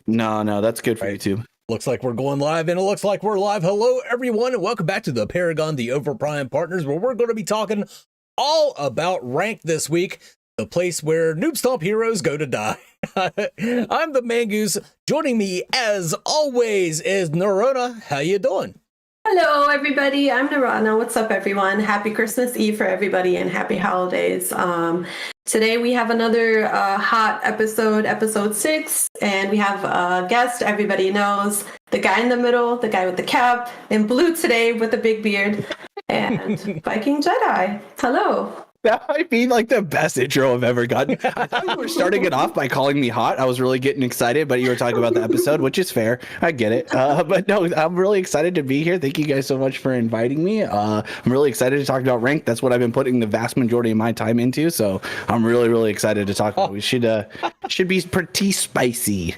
No, that's good for Right. YouTube. Looks like we're going live, and it looks like we're live. Hello, everyone, and welcome back to the Paragon, the Overprime Partners, where we're going to be talking all about rank this week, the place where noob stomp heroes go to die. I'm the Mangoose. Joining me, as always, is NureOnna. How you doing? Hello, everybody. I'm NureOnna. What's up, everyone? Happy Christmas Eve for everybody and happy holidays. Today we have another hot episode 6, and we have a guest everybody knows, the guy in the middle, the guy with the cap, in blue today with a big beard, and Viking Jedi. Hello. That might be like the best intro I've ever gotten. I thought you were starting it off by calling me hot. I was really getting excited, but you were talking about the episode, which is fair. I get it. But no, I'm really excited to be here. Thank you guys so much for inviting me. I'm really excited to talk about rank. That's what I've been putting the vast majority of my time into. So I'm really excited to talk about it. We should be pretty spicy.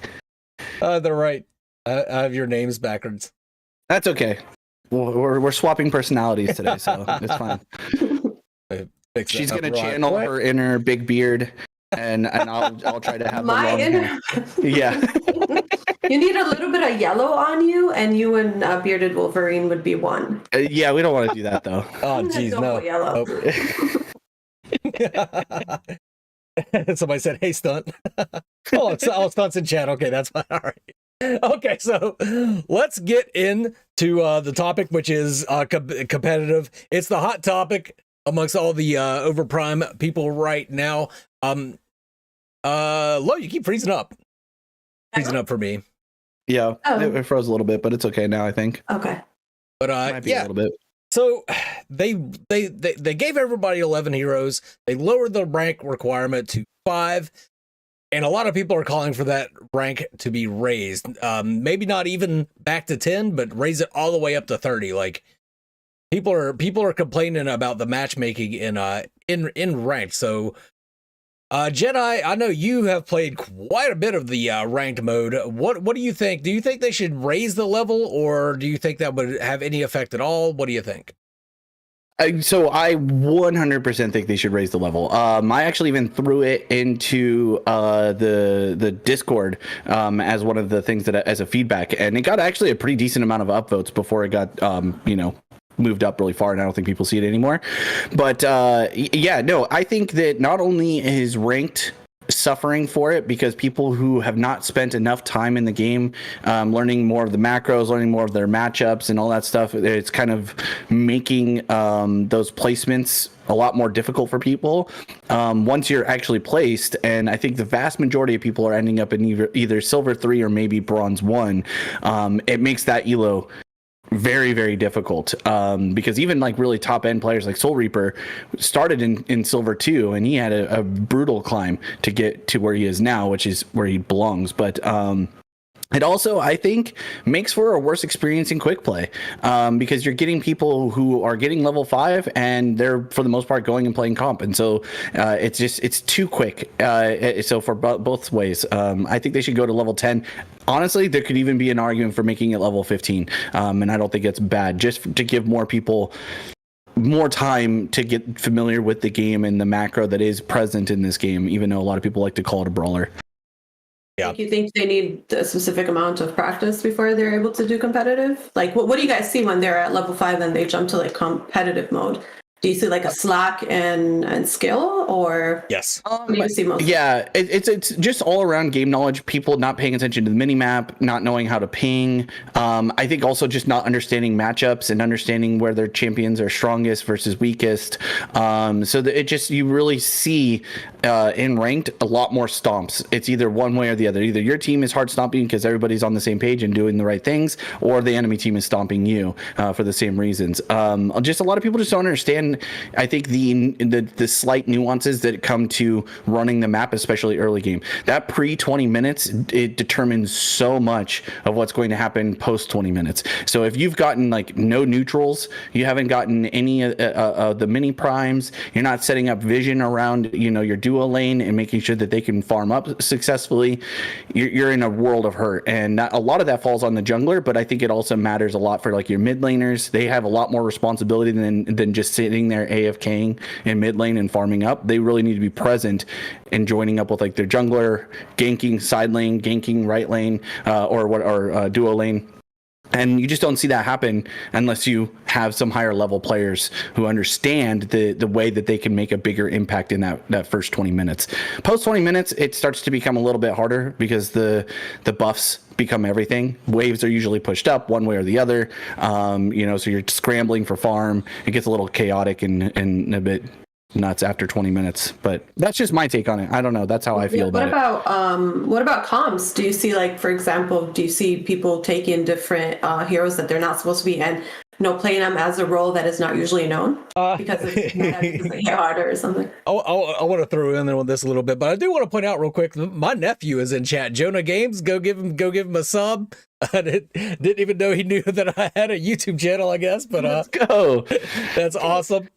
They're right. I have your names backwards. That's okay. We're swapping personalities today, so it's fine. She's gonna channel her inner big beard, and I'll try to have my inner. Yeah. You need a little bit of yellow on you, and you and Bearded Wolverine would be one. Yeah, we don't want to do that though. Oh, geez, no. Yellow. Oh. Somebody said, "Hey, Stunt." Oh, Stunt's in chat. Okay, that's fine. All right. Okay, so let's get into the topic, which is competitive. It's the hot topic amongst all the Overprime people right now. Lo, you keep freezing up for me. Yeah, it froze a little bit, but it's okay now, I think. Okay. But yeah, a little bit. So they gave everybody 11 heroes. They lowered the rank requirement to 5, and a lot of people are calling for that rank to be raised. Maybe not even back to 10, but raise it all the way up to 30. Like, people are complaining about the matchmaking in ranked. So, Jedi, I know you have played quite a bit of the ranked mode. What do you think? Do you think they should raise the level, or do you think that would have any effect at all? What do you think? So I 100% think they should raise the level. I actually even threw it into the Discord as one of the things that as a feedback, and it got actually a pretty decent amount of upvotes before it got moved up really far, and I don't think people see it anymore. But yeah, no, I think that not only is ranked suffering for it because people who have not spent enough time in the game learning more of the macros, learning more of their matchups and all that stuff, it's kind of making those placements a lot more difficult for people once you're actually placed. And I think the vast majority of people are ending up in either silver 3 or maybe bronze 1. It makes that elo very difficult because even like really top end players like Soul Reaper started in silver 2, and he had a brutal climb to get to where he is now, which is where he belongs. But it also, I think, makes for a worse experience in quick play because you're getting people who are getting level 5 and they're for the most part going and playing comp, and so it's too quick. So for both ways, I think they should go to level 10. Honestly, there could even be an argument for making it level 15, and I don't think it's bad, just to give more people more time to get familiar with the game and the macro that is present in this game, even though a lot of people like to call it a brawler. Yeah. You think they need a specific amount of practice before they're able to do competitive? Like, what do you guys see when they're at level 5 and they jump to like competitive mode? Do you see like a slack and skill, or yes? What do you see most? Yeah, it's just all around game knowledge. People not paying attention to the mini map, not knowing how to ping. I think also just not understanding matchups and understanding where their champions are strongest versus weakest. So that it just, you really see in ranked a lot more stomps. It's either one way or the other. Either your team is hard stomping because everybody's on the same page and doing the right things, or the enemy team is stomping you for the same reasons. Just a lot of people just don't understand. I think the slight nuances that come to running the map, especially early game. That pre 20 minutes, it determines so much of what's going to happen post 20 minutes. So if you've gotten like no neutrals, you haven't gotten any of the mini primes, you're not setting up vision around, you're duo lane and making sure that they can farm up successfully, you're in a world of hurt. And a lot of that falls on the jungler, but I think it also matters a lot for like your mid laners. They have a lot more responsibility than just sitting there AFKing in mid lane and farming up. They really need to be present and joining up with like their jungler, ganking side lane, ganking right lane, or duo lane. And you just don't see that happen unless you have some higher level players who understand the way that they can make a bigger impact in that first 20 minutes. Post 20 minutes, it starts to become a little bit harder because the buffs become everything. Waves are usually pushed up one way or the other. So you're scrambling for farm. It gets a little chaotic and a bit nuts after 20 minutes, but that's just my take on it. I don't know. That's how I feel about it. What about comms? Do you see, like, for example, do you see people taking different heroes that they're not supposed to be and playing them as a role that is not usually known because it's hit harder or something? I want to throw in there on this a little bit, but I do want to point out real quick. My nephew is in chat. Jonah Games, go give him a sub. I didn't even know he knew that I had a YouTube channel, I guess. But let's go. That's awesome.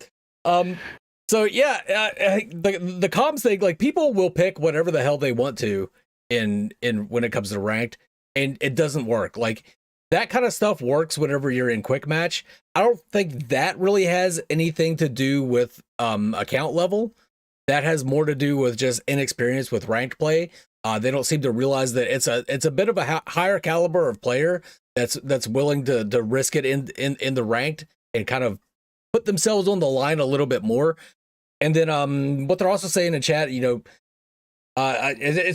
So yeah, the comms thing, like, people will pick whatever the hell they want to in when it comes to ranked, and it doesn't work. Like, that kind of stuff works whenever you're in quick match. I don't think that really has anything to do with account level. That has more to do with just inexperience with ranked play. They don't seem to realize that it's a bit of a higher caliber of player that's willing to risk it in the ranked and kind of put themselves on the line a little bit more. And then what they're also saying in chat, it's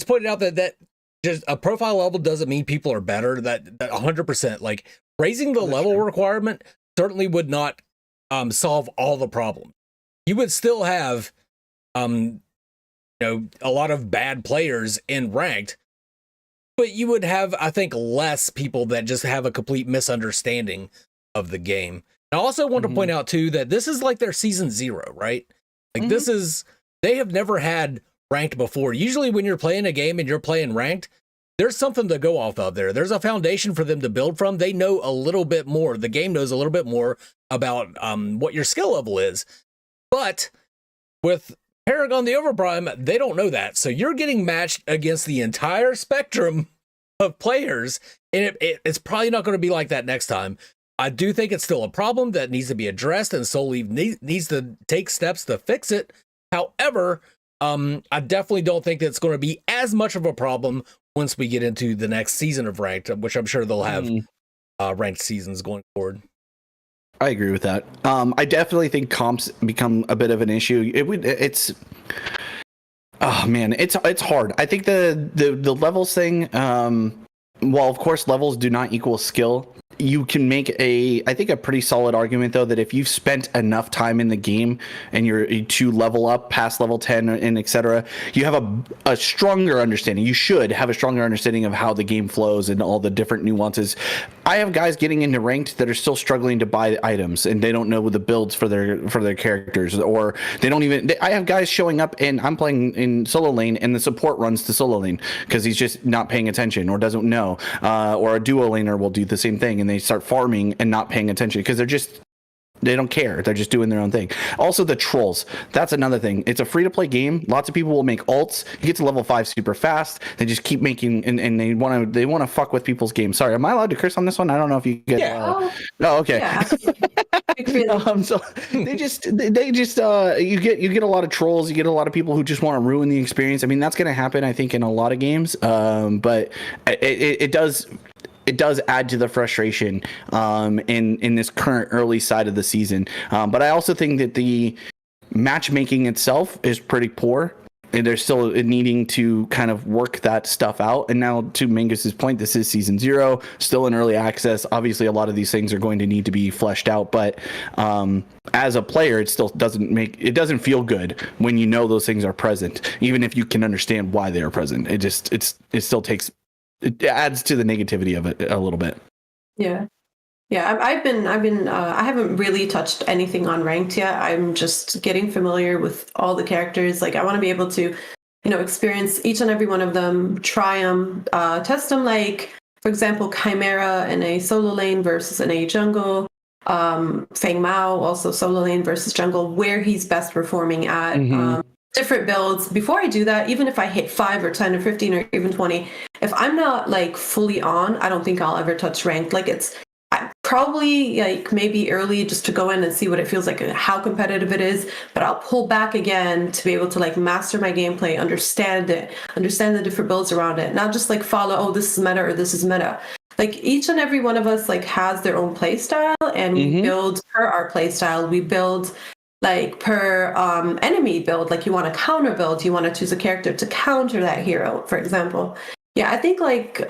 pointed out that just a profile level doesn't mean people are better. That 100%, like, raising the level requirement certainly would not solve all the problems. You would still have a lot of bad players in ranked, but you would have, I think, less people that just have a complete misunderstanding of the game. I also want to point out too that this is like their season 0, right? Like, they have never had ranked before. Usually when you're playing a game and you're playing ranked, there's something to go off of there. There's a foundation for them to build from. They know a little bit more. The game knows a little bit more about what your skill level is. But with Paragon the Overprime, they don't know that. So you're getting matched against the entire spectrum of players, and it's probably not going to be like that next time. I do think it's still a problem that needs to be addressed, and Soul Eve needs to take steps to fix it. However, I definitely don't think that it's going to be as much of a problem once we get into the next season of ranked, which I'm sure they'll have ranked seasons going forward. I agree with that. I definitely think comps become a bit of an issue. It's hard. I think the levels thing, while of course levels do not equal skill, you can make a pretty solid argument, though, that if you've spent enough time in the game and you're to level up past level 10 and etc., you have a stronger understanding. You should have a stronger understanding of how the game flows and all the different nuances. I have guys getting into ranked that are still struggling to buy items, and they don't know the builds for their characters, or they don't even. I have guys showing up, and I'm playing in solo lane, and the support runs to solo lane because he's just not paying attention or doesn't know, or a duo laner will do the same thing, and they start farming and not paying attention because they don't care. They're just doing their own thing. Also, the trolls. That's another thing. It's a free-to-play game. Lots of people will make ults. You get to level 5 super fast. They just keep making, and they want to fuck with people's games. Sorry, am I allowed to curse on this one? I don't know if you get. Yeah. Oh, okay. Yeah. So they just you get a lot of trolls. You get a lot of people who just want to ruin the experience. I mean, that's going to happen, I think, in a lot of games. But it does add to the frustration in this current early side of the season. But I also think that the matchmaking itself is pretty poor, and they're still needing to kind of work that stuff out. And now, to Mangus's point, this is season 0, still in early access. Obviously, a lot of these things are going to need to be fleshed out. But as a player, it still doesn't feel good when you know those things are present, even if you can understand why they are present. It still takes. It adds to the negativity of it a little bit. Yeah. I haven't really touched anything on ranked yet. I'm just getting familiar with all the characters. Like, I want to be able to, experience each and every one of them, try them, test them. Like, for example, Chimera in a solo lane versus in a jungle. Feng Mao also solo lane versus jungle, where he's best performing at. different builds. Before I do that, even if I hit 5 or 10 or 15 or even 20, if I'm not like fully on, I don't think I'll ever touch ranked. Like probably like maybe early just to go in and see what it feels like and how competitive it is, but I'll pull back again to be able to like master my gameplay, understand it, understand the different builds around it, not just like follow, oh, this is meta or this is meta. Like each and every one of us like has their own play style, and we build per our play style. We build like per enemy build. Like you want to counter build, you want to choose a character to counter that hero, for example. Yeah, I think like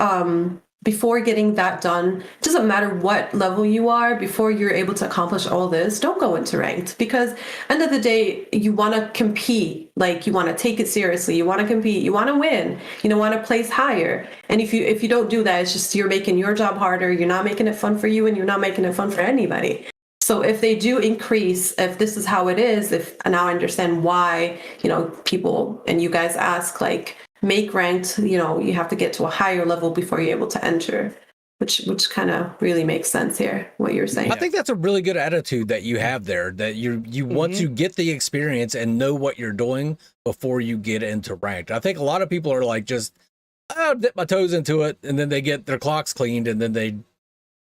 before getting that done, it doesn't matter what level you are, before you're able to accomplish all this, don't go into ranked, because end of the day, you want to compete. Like you want to take it seriously, you want to compete, you want to win, you don't want to place higher. And if you don't do that, it's just you're making your job harder, you're not making it fun for you, and you're not making it fun for anybody. So if they do increase, if this is how it is, if now I understand why, people and you guys ask like, make ranked, you have to get to a higher level before you're able to enter, which kind of really makes sense here, what you're saying. I think that's a really good attitude that you have there, that you want to get the experience and know what you're doing before you get into ranked. I think a lot of people are like, just, I'll dip my toes into it, and then they get their clocks cleaned, and then they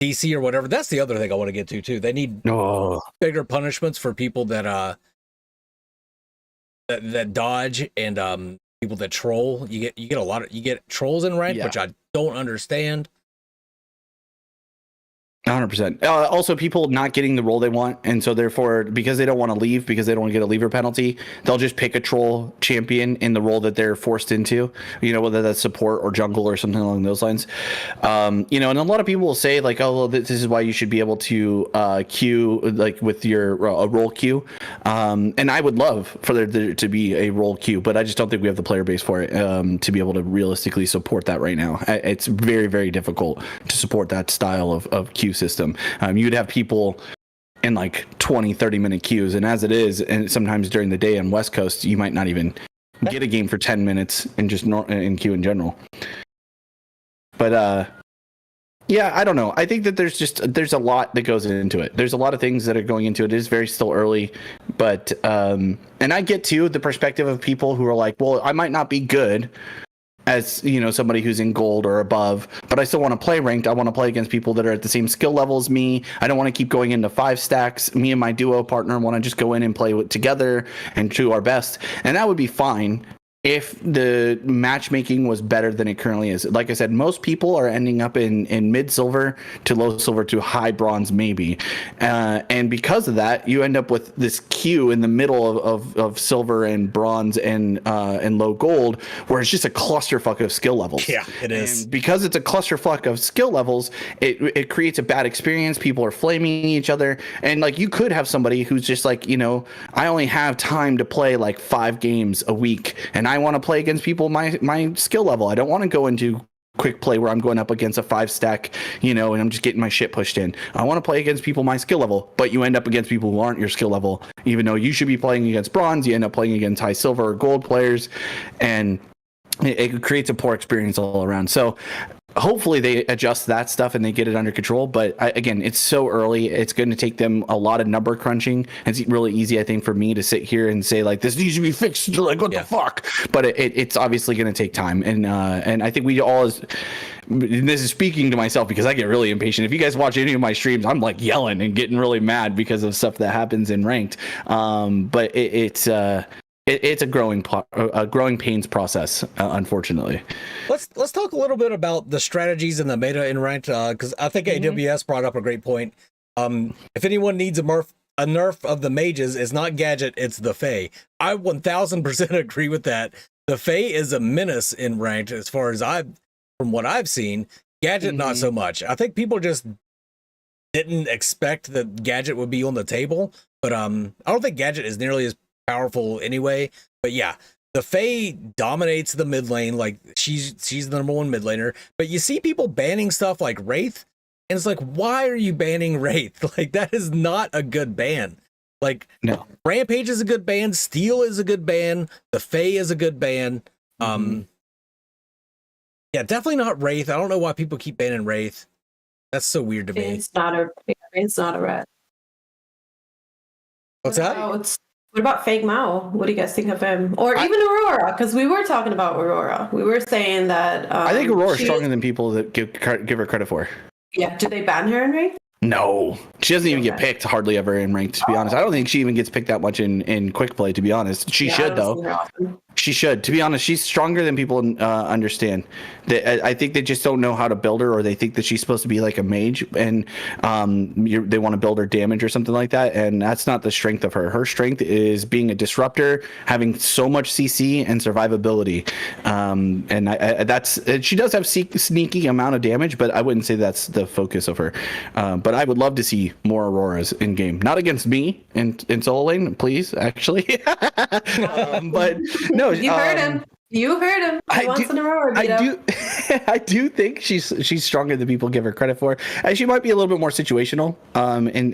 DC or whatever. That's the other thing I want to get to too. They need bigger punishments for people that that dodge and people that troll. You get trolls in rank, which I don't understand. 100%. Also, people not getting the role they want, and so therefore, because they don't want to leave, because they don't want to get a leaver penalty, they'll just pick a troll champion in the role that they're forced into. Whether that's support or jungle or something along those lines. And a lot of people will say like, "Oh, well, this is why you should be able to queue like with your role queue." And I would love for there to be a role queue, but I just don't think we have the player base for it to be able to realistically support that right now. It's very, very difficult to support that style of queue system. You'd have people in like 20-30 minute queues, and as it is, and sometimes during the day on West Coast, you might not even get a game for 10 minutes and just in queue in general. But I don't know. I think that there's a lot that goes into it. There's a lot of things that are going into it. It is very still early, but and I get to the perspective of people who are like, well, I might not be good as somebody who's in gold or above, but I still want to play ranked. I want to play against people that are at the same skill level as me. I don't want to keep going into 5 stacks. Me and my duo partner want to just go in and play together and do our best, and that would be fine if the matchmaking was better than it currently is. Like I said, most people are ending up in mid silver to low silver to high bronze maybe, and because of that, you end up with this queue in the middle of silver and bronze and low gold, where it's just a clusterfuck of skill levels. Yeah, it is. And because it's a clusterfuck of skill levels, it creates a bad experience. People are flaming each other, and like you could have somebody who's just like, I only have time to play like 5 games a week, and I want to play against people my skill level. I don't want to go into quick play where I'm going up against a 5 stack, and I'm just getting my shit pushed in. I want to play against people my skill level, but you end up against people who aren't your skill level. Even though you should be playing against bronze, you end up playing against high silver or gold players, and it creates a poor experience all around. So hopefully they adjust that stuff and they get it under control. But again, it's so early. It's going to take them a lot of number crunching. It's really easy, I think, for me to sit here and say like, this needs to be fixed. Like, what the fuck? But it's obviously going to take time. And I think we all, and this is speaking to myself because I get really impatient. If you guys watch any of my streams, I'm like yelling and getting really mad because of stuff that happens in ranked. But it's a growing pains process, unfortunately. Let's talk a little bit about the strategies and the meta in ranked, because I think AWS brought up a great point. If anyone needs a nerf of the mages, it's not Gadget, it's the Fae. I 1000% agree with that. The Fae is a menace in ranked as far as from what I've seen. Gadget, not so much. I think people just didn't expect that Gadget would be on the table, but I don't think Gadget is nearly as powerful anyway. But yeah, the Fae dominates the mid lane. Like she's the number 1 mid laner. But you see people banning stuff like Wraith, and it's like, why are you banning Wraith? Like that is not a good ban. Like no. Rampage is a good ban, Steel is a good ban, the Fae is a good ban. Yeah, definitely not Wraith. I don't know why people keep banning Wraith. That's so weird to me. It's not a rat. What's that? No, What about Fake Mao? What do you guys think of him? Or even Aurora? Because we were talking about Aurora. We were saying that I think Aurora's stronger than people that give her credit for. Yeah. Did they ban her in raid? No, she doesn't even get picked hardly ever in ranked, to be honest. I don't think she even gets picked that much in quick play, to be honest. She should, though. She should. To be honest, she's stronger than people understand. I think they just don't know how to build her, or they think that she's supposed to be like a mage, and they want to build her damage or something like that, and that's not the strength of her. Her strength is being a disruptor, having so much CC and survivability, and she does have sneaky amount of damage, but I wouldn't say that's the focus of her. But I would love to see more Auroras in game, not against me in solo lane, please, actually. But no. You heard him. You heard him. He wants an Aurora beat up. I do think she's stronger than people give her credit for. She might be a little bit more situational,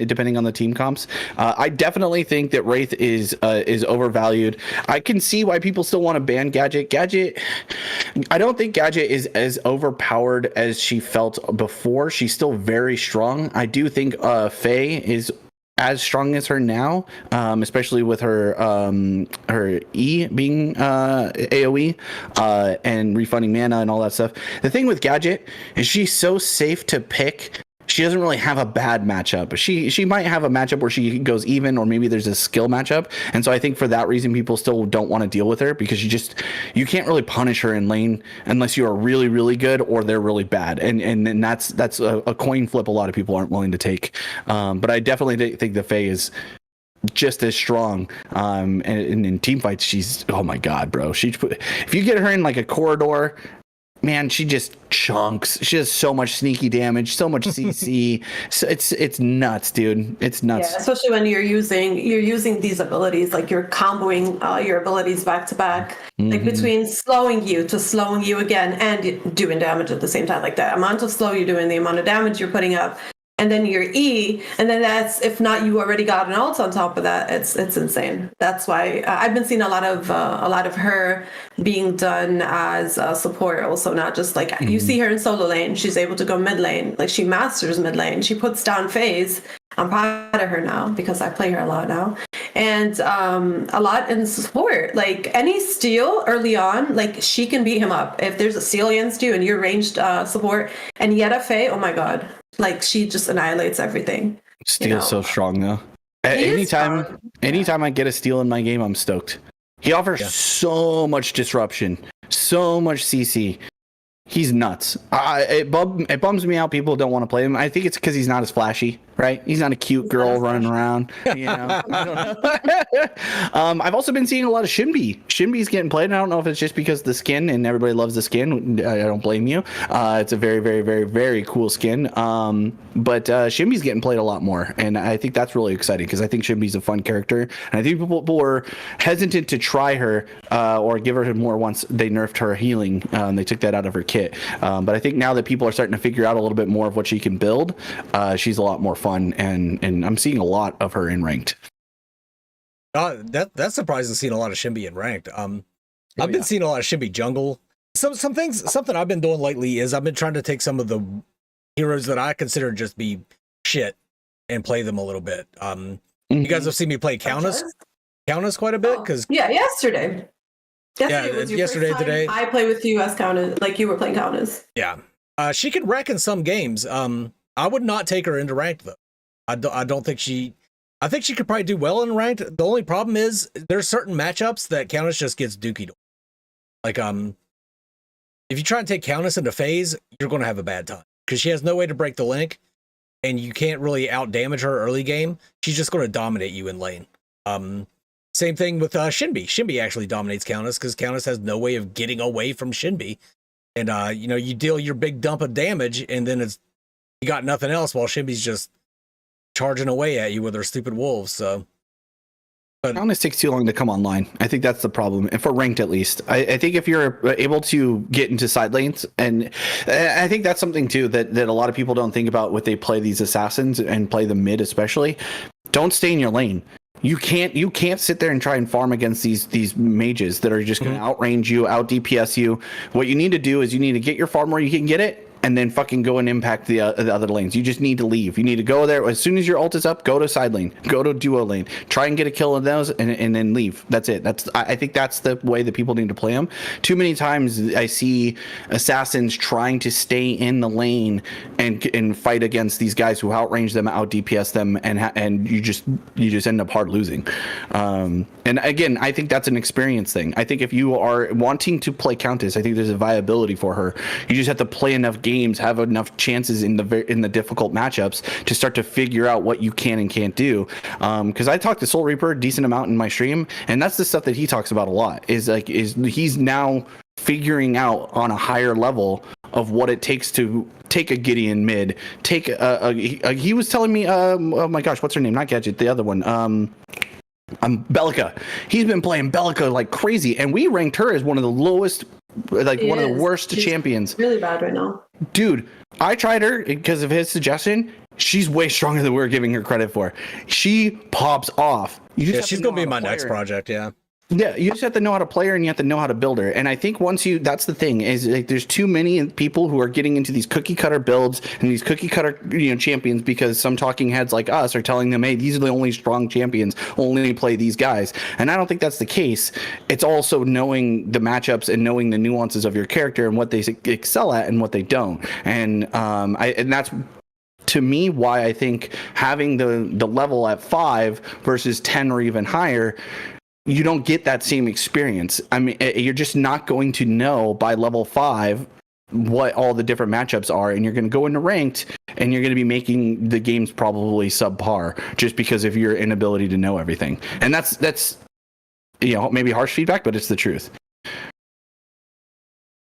depending on the team comps. I definitely think that Wraith is overvalued. I can see why people still want to ban Gadget. I don't think Gadget is as overpowered as she felt before. She's still very strong. I do think Faye is as strong as her now, especially with her E being AoE and refunding mana and all that stuff. The thing with Gadget is she's so safe to pick. She doesn't really have a bad matchup. She might have a matchup where she goes even, or maybe there's a skill matchup. And so I think for that reason, people still don't want to deal with her, because you can't really punish her in lane unless you are really, really good or they're really bad. And then that's a coin flip a lot of people aren't willing to take. But I definitely think the Faye is just as strong. And in team fights, she's, oh my God, bro. If you get her in like a corridor, man, she just chunks. She has so much sneaky damage, so much CC. So it's nuts, dude. It's nuts. Yeah, especially when you're using these abilities, like you're comboing your abilities back to back, like between slowing you to slowing you again and doing damage at the same time. Like that amount of slow you're doing, the amount of damage you're putting up, and then your E, and then that's, if not, you already got an ult on top of that. It's insane. That's why I've been seeing a lot of her being done as support, also, not just like you see her in solo lane. She's able to go mid lane, like she masters mid lane. She puts down phase. I'm proud of her now because I play her a lot now, and a lot in support. Like any steal early on, like she can beat him up. If there's a steal against you and you're ranged support, and yet a Faye, oh my God. Like she just annihilates everything. Steel's so strong though. Anytime I get a steal in my game, I'm stoked. He offers so much disruption, so much CC. He's nuts. It bums me out. People don't want to play him. I think it's because he's not as flashy, right? He's not a cute girl running around. You know, I don't know. I've also been seeing a lot of Shinbi. Shinbi's getting played. And I don't know if it's just because the skin and everybody loves the skin. I don't blame you. It's a very, very, very, very cool skin. But Shinbi's getting played a lot more, and I think that's really exciting because I think Shinbi's a fun character, and I think people were hesitant to try her or give her more once they nerfed her healing. They took that out of her kit. But I think now that people are starting to figure out a little bit more of what she can build, she's a lot more fun, and I'm seeing a lot of her in ranked. That's surprising, seeing a lot of Shinbi in ranked. I've been seeing a lot of Shinbi jungle. Something I've been doing lately is I've been trying to take some of the heroes that I consider just be shit and play them a little bit. You guys have seen me play Countess quite a bit, because yesterday. Yesterday was your yesterday, first time today. I play with you as Countess, like you were playing Countess. Yeah, she can wreck in some games. I would not take her into ranked though. I don't think she. I think she could probably do well in ranked. The only problem is there's certain matchups that Countess just gets dookied. Like if you try and take Countess into phase, you're going to have a bad time because she has no way to break the link, and you can't really out damage her early game. She's just going to dominate you in lane. Same thing with Shinbi. Shinbi actually dominates Countess because Countess has no way of getting away from Shinbi. And, you deal your big dump of damage, and then you got nothing else while Shinbi's just charging away at you with her stupid wolves. So, but Countess takes too long to come online. I think that's the problem, and for ranked at least. I think if you're able to get into side lanes, and I think that's something too that a lot of people don't think about when they play these assassins and play the mid especially. Don't stay in your lane. You can't sit there and try and farm against these mages that are just going to outrange you, out DPS you. What you need to do is you need to get your farm where you can get it, and then fucking go and impact the other lanes. You just need to leave. You need to go there as soon as your ult is up. Go to side lane. Go to duo lane. Try and get a kill on those, and then leave. That's it. I think that's the way that people need to play them. Too many times I see assassins trying to stay in the lane and fight against these guys who outrange them, out DPS them, and you just end up hard losing. And again, I think that's an experience thing. I think if you are wanting to play Countess, I think there's a viability for her. You just have to play enough games, have enough chances in the difficult matchups to start to figure out what you can and can't do. Because I talked to Soul Reaper a decent amount in my stream, and that's the stuff that he talks about a lot. Is he's now figuring out on a higher level of what it takes to take a Gideon mid. He was telling me, oh my gosh, what's her name? Not Gadget, the other one. Belica. He's been playing Belica like crazy, and we ranked her as one of the lowest, like one of the worst champions. Really bad right now. Dude, I tried her because of his suggestion. She's way stronger than we're giving her credit for. She pops off. She's gonna be my next project. Yeah, you just have to know how to play her, and you have to know how to build her. And I think that's the thing, is like there's too many people who are getting into these cookie cutter builds and these cookie cutter champions because some talking heads like us are telling them, hey, these are the only strong champions, only play these guys. And I don't think that's the case. It's also knowing the matchups and knowing the nuances of your character and what they excel at and what they don't. And and that's, to me, why I think having the level at 5 versus 10 or even higher, you don't get that same experience. I mean, you're just not going to know by level 5 what all the different matchups are, and you're going to go into ranked, and you're going to be making the games probably subpar just because of your inability to know everything. And that's maybe harsh feedback, but it's the truth.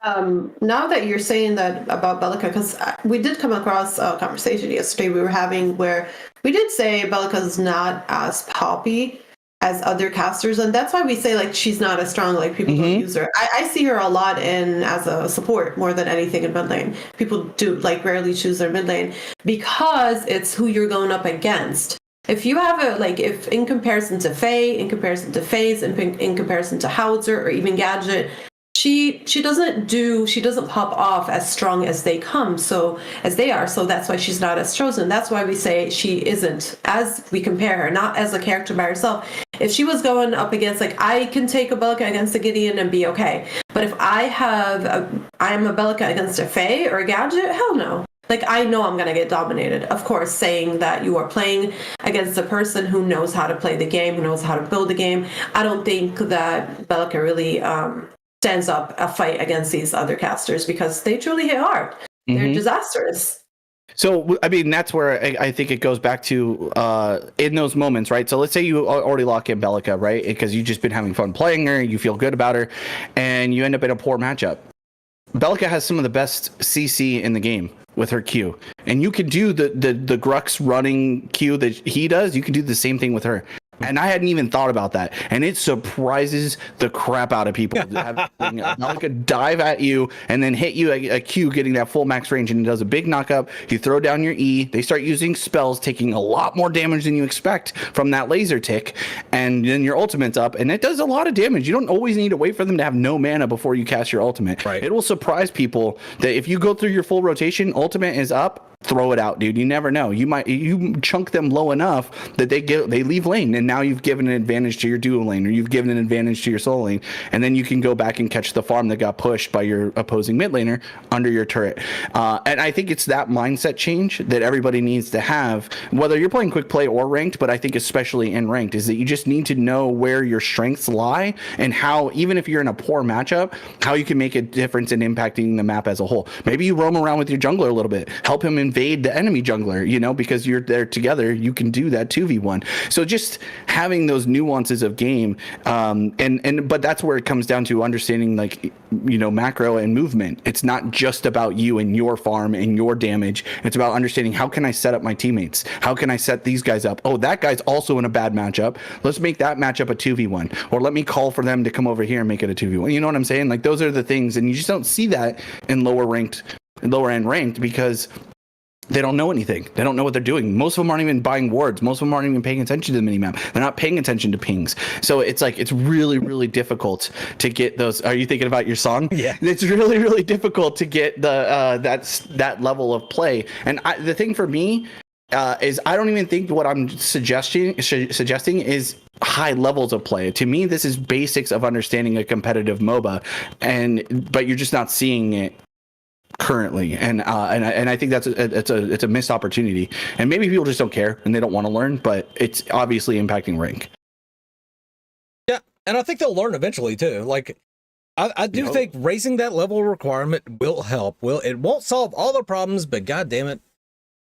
Now that you're saying that about Belica, because we did come across a conversation yesterday we were having where we did say Belica's not as poppy as other casters, and that's why we say like she's not as strong, like people don't use her. I see her a lot as a support more than anything in mid lane. People do like rarely choose their mid lane because it's who you're going up against. If you have if in comparison to Faye, in comparison to FaZe, in comparison to Howitzer or even Gadget, she doesn't pop off as strong as they are. So that's why she's not as chosen. That's why we say she isn't, as we compare her, not as a character by herself. If she was going up against, I can take a Belica against a Gideon and be okay. But if I am a Belica against a Faye or a Gadget, hell no. I know I'm going to get dominated. Of course, saying that you are playing against a person who knows how to play the game, who knows how to build the game. I don't think that Belica really stands up a fight against these other casters because they truly hit hard. They're disastrous. So, I mean, that's where I think it goes back to in those moments, right? So let's say you already lock in Belica, right? Because you've just been having fun playing her, you feel good about her, and you end up in a poor matchup. Belica has some of the best CC in the game with her Q. And you can do the Grux running Q that he does, you can do the same thing with her. And I hadn't even thought about that. And it surprises the crap out of people. Belica dive at you and then hit you a Q getting that full max range, and it does a big knockup. You throw down your E. They start using spells, taking a lot more damage than you expect from that laser tick. And then your ultimate's up, and it does a lot of damage. You don't always need to wait for them to have no mana before you cast your ultimate. Right. It will surprise people that if you go through your full rotation, ultimate is up, throw it out, dude. You never know. You chunk them low enough that they leave lane, and now you've given an advantage to your duo lane, or you've given an advantage to your solo lane, and then you can go back and catch the farm that got pushed by your opposing mid laner under your turret. And I think it's that mindset change that everybody needs to have, whether you're playing quick play or ranked, but I think especially in ranked, is that you just need to know where your strengths lie and how, even if you're in a poor matchup, how you can make a difference in impacting the map as a whole. Maybe you roam around with your jungler a little bit, help him invade the enemy jungler, because you're there together, you can do that 2v1. So just having those nuances of game, but that's where it comes down to understanding macro and movement. It's not just about you and your farm and your damage. It's about understanding, how can I set up my teammates? How can I set these guys up? Oh, that guy's also in a bad matchup. Let's make that matchup a 2v1, or let me call for them to come over here and make it a 2v1. You know what I'm saying? Those are the things, and you just don't see that in lower end ranked, because they don't know anything. They don't know what they're doing. Most of them aren't even buying wards. Most of them aren't even paying attention to the minimap. They're not paying attention to pings. So it's like, it's really, really difficult to get those. Are you thinking about your song? Yeah. It's really, really difficult to get the that level of play. And the thing for me is I don't even think what I'm suggesting is high levels of play. To me, this is basics of understanding a competitive MOBA, but you're just not seeing it currently, and I think it's a missed opportunity, and maybe people just don't care and they don't want to learn, but it's obviously impacting rank. Yeah, and I think they'll learn eventually too. Like I do think raising that level requirement will help. It won't solve all the problems, but god damn it,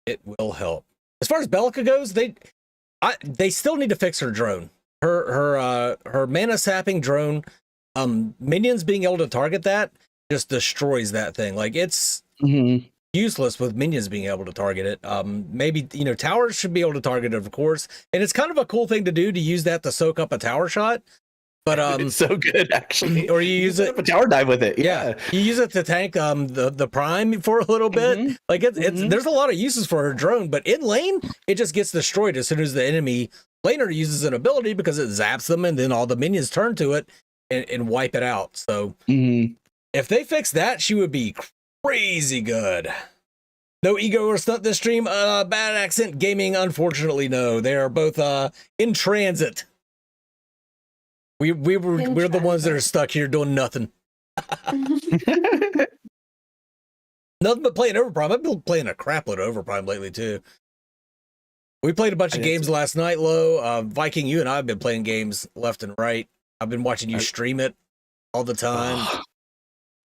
it will help. As far as Bellica goes, they still need to fix her drone. Her mana sapping drone, minions being able to target that just destroys that thing. Like it's useless with minions being able to target it. Maybe, towers should be able to target it, of course. And it's kind of a cool thing to do, to use that to soak up a tower shot. But it's so good, actually. Or you use it a tower dive with it. Yeah, you use it to tank the prime for a little bit. Like it's there's a lot of uses for her drone, but in lane it just gets destroyed as soon as the enemy laner uses an ability, because it zaps them, and then all the minions turn to it and wipe it out. So if they fix that, she would be crazy good. No ego or stunt this stream. Bad accent gaming, unfortunately, no. They are both in transit. We're the ones that are stuck here doing nothing. Nothing but playing Overprime. I've been playing a crapload of Overprime lately too. We played a bunch of games last night, Lo. Viking, you and I have been playing games left and right. I've been watching you stream it all the time.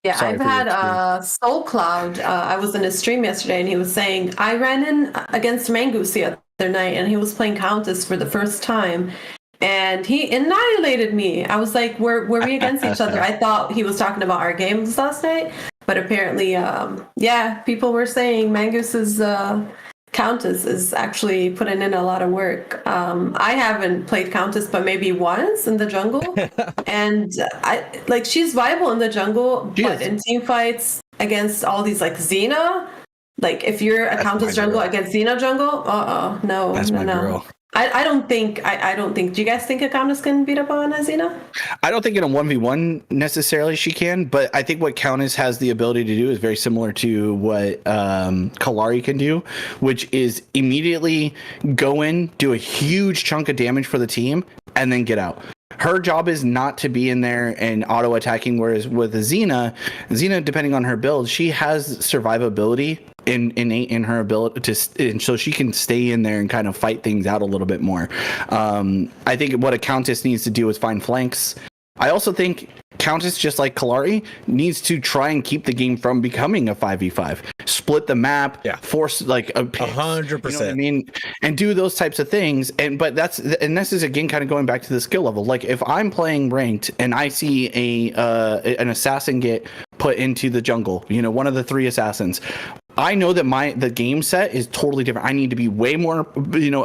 Yeah, I've had Soul Cloud. I was in his stream yesterday, and he was saying, I ran in against Mangoose the other night, and he was playing Countess for the first time, and he annihilated me. I was like, were we against each other? I thought he was talking about our games last night, but apparently, people were saying Mangoose's Countess is actually putting in a lot of work. I haven't played Countess, but maybe once in the jungle, and she's viable in the jungle, but in team fights against all these like Xena, like if you're a Countess jungle against Xena jungle, no. Girl. I don't think. Do you guys think a Countess can beat up on a Xena? I don't think in a 1v1 necessarily she can, but I think what Countess has the ability to do is very similar to what Kalari can do, which is immediately go in, do a huge chunk of damage for the team, and then get out. Her job is not to be in there and auto attacking, whereas with Xena, depending on her build, she has survivability innate in her ability and so she can stay in there and kind of fight things out a little bit more. I think what a Countess needs to do is find flanks. I also think Countess, just like Kalari, needs to try and keep the game from becoming a 5v5. Split the map, force like a 100%. You know what I mean? And do those types of things. But this is again kind of going back to the skill level. Like if I'm playing ranked and I see an assassin get put into the jungle, one of the 3 assassins, I know that the game set is totally different. I need to be way more,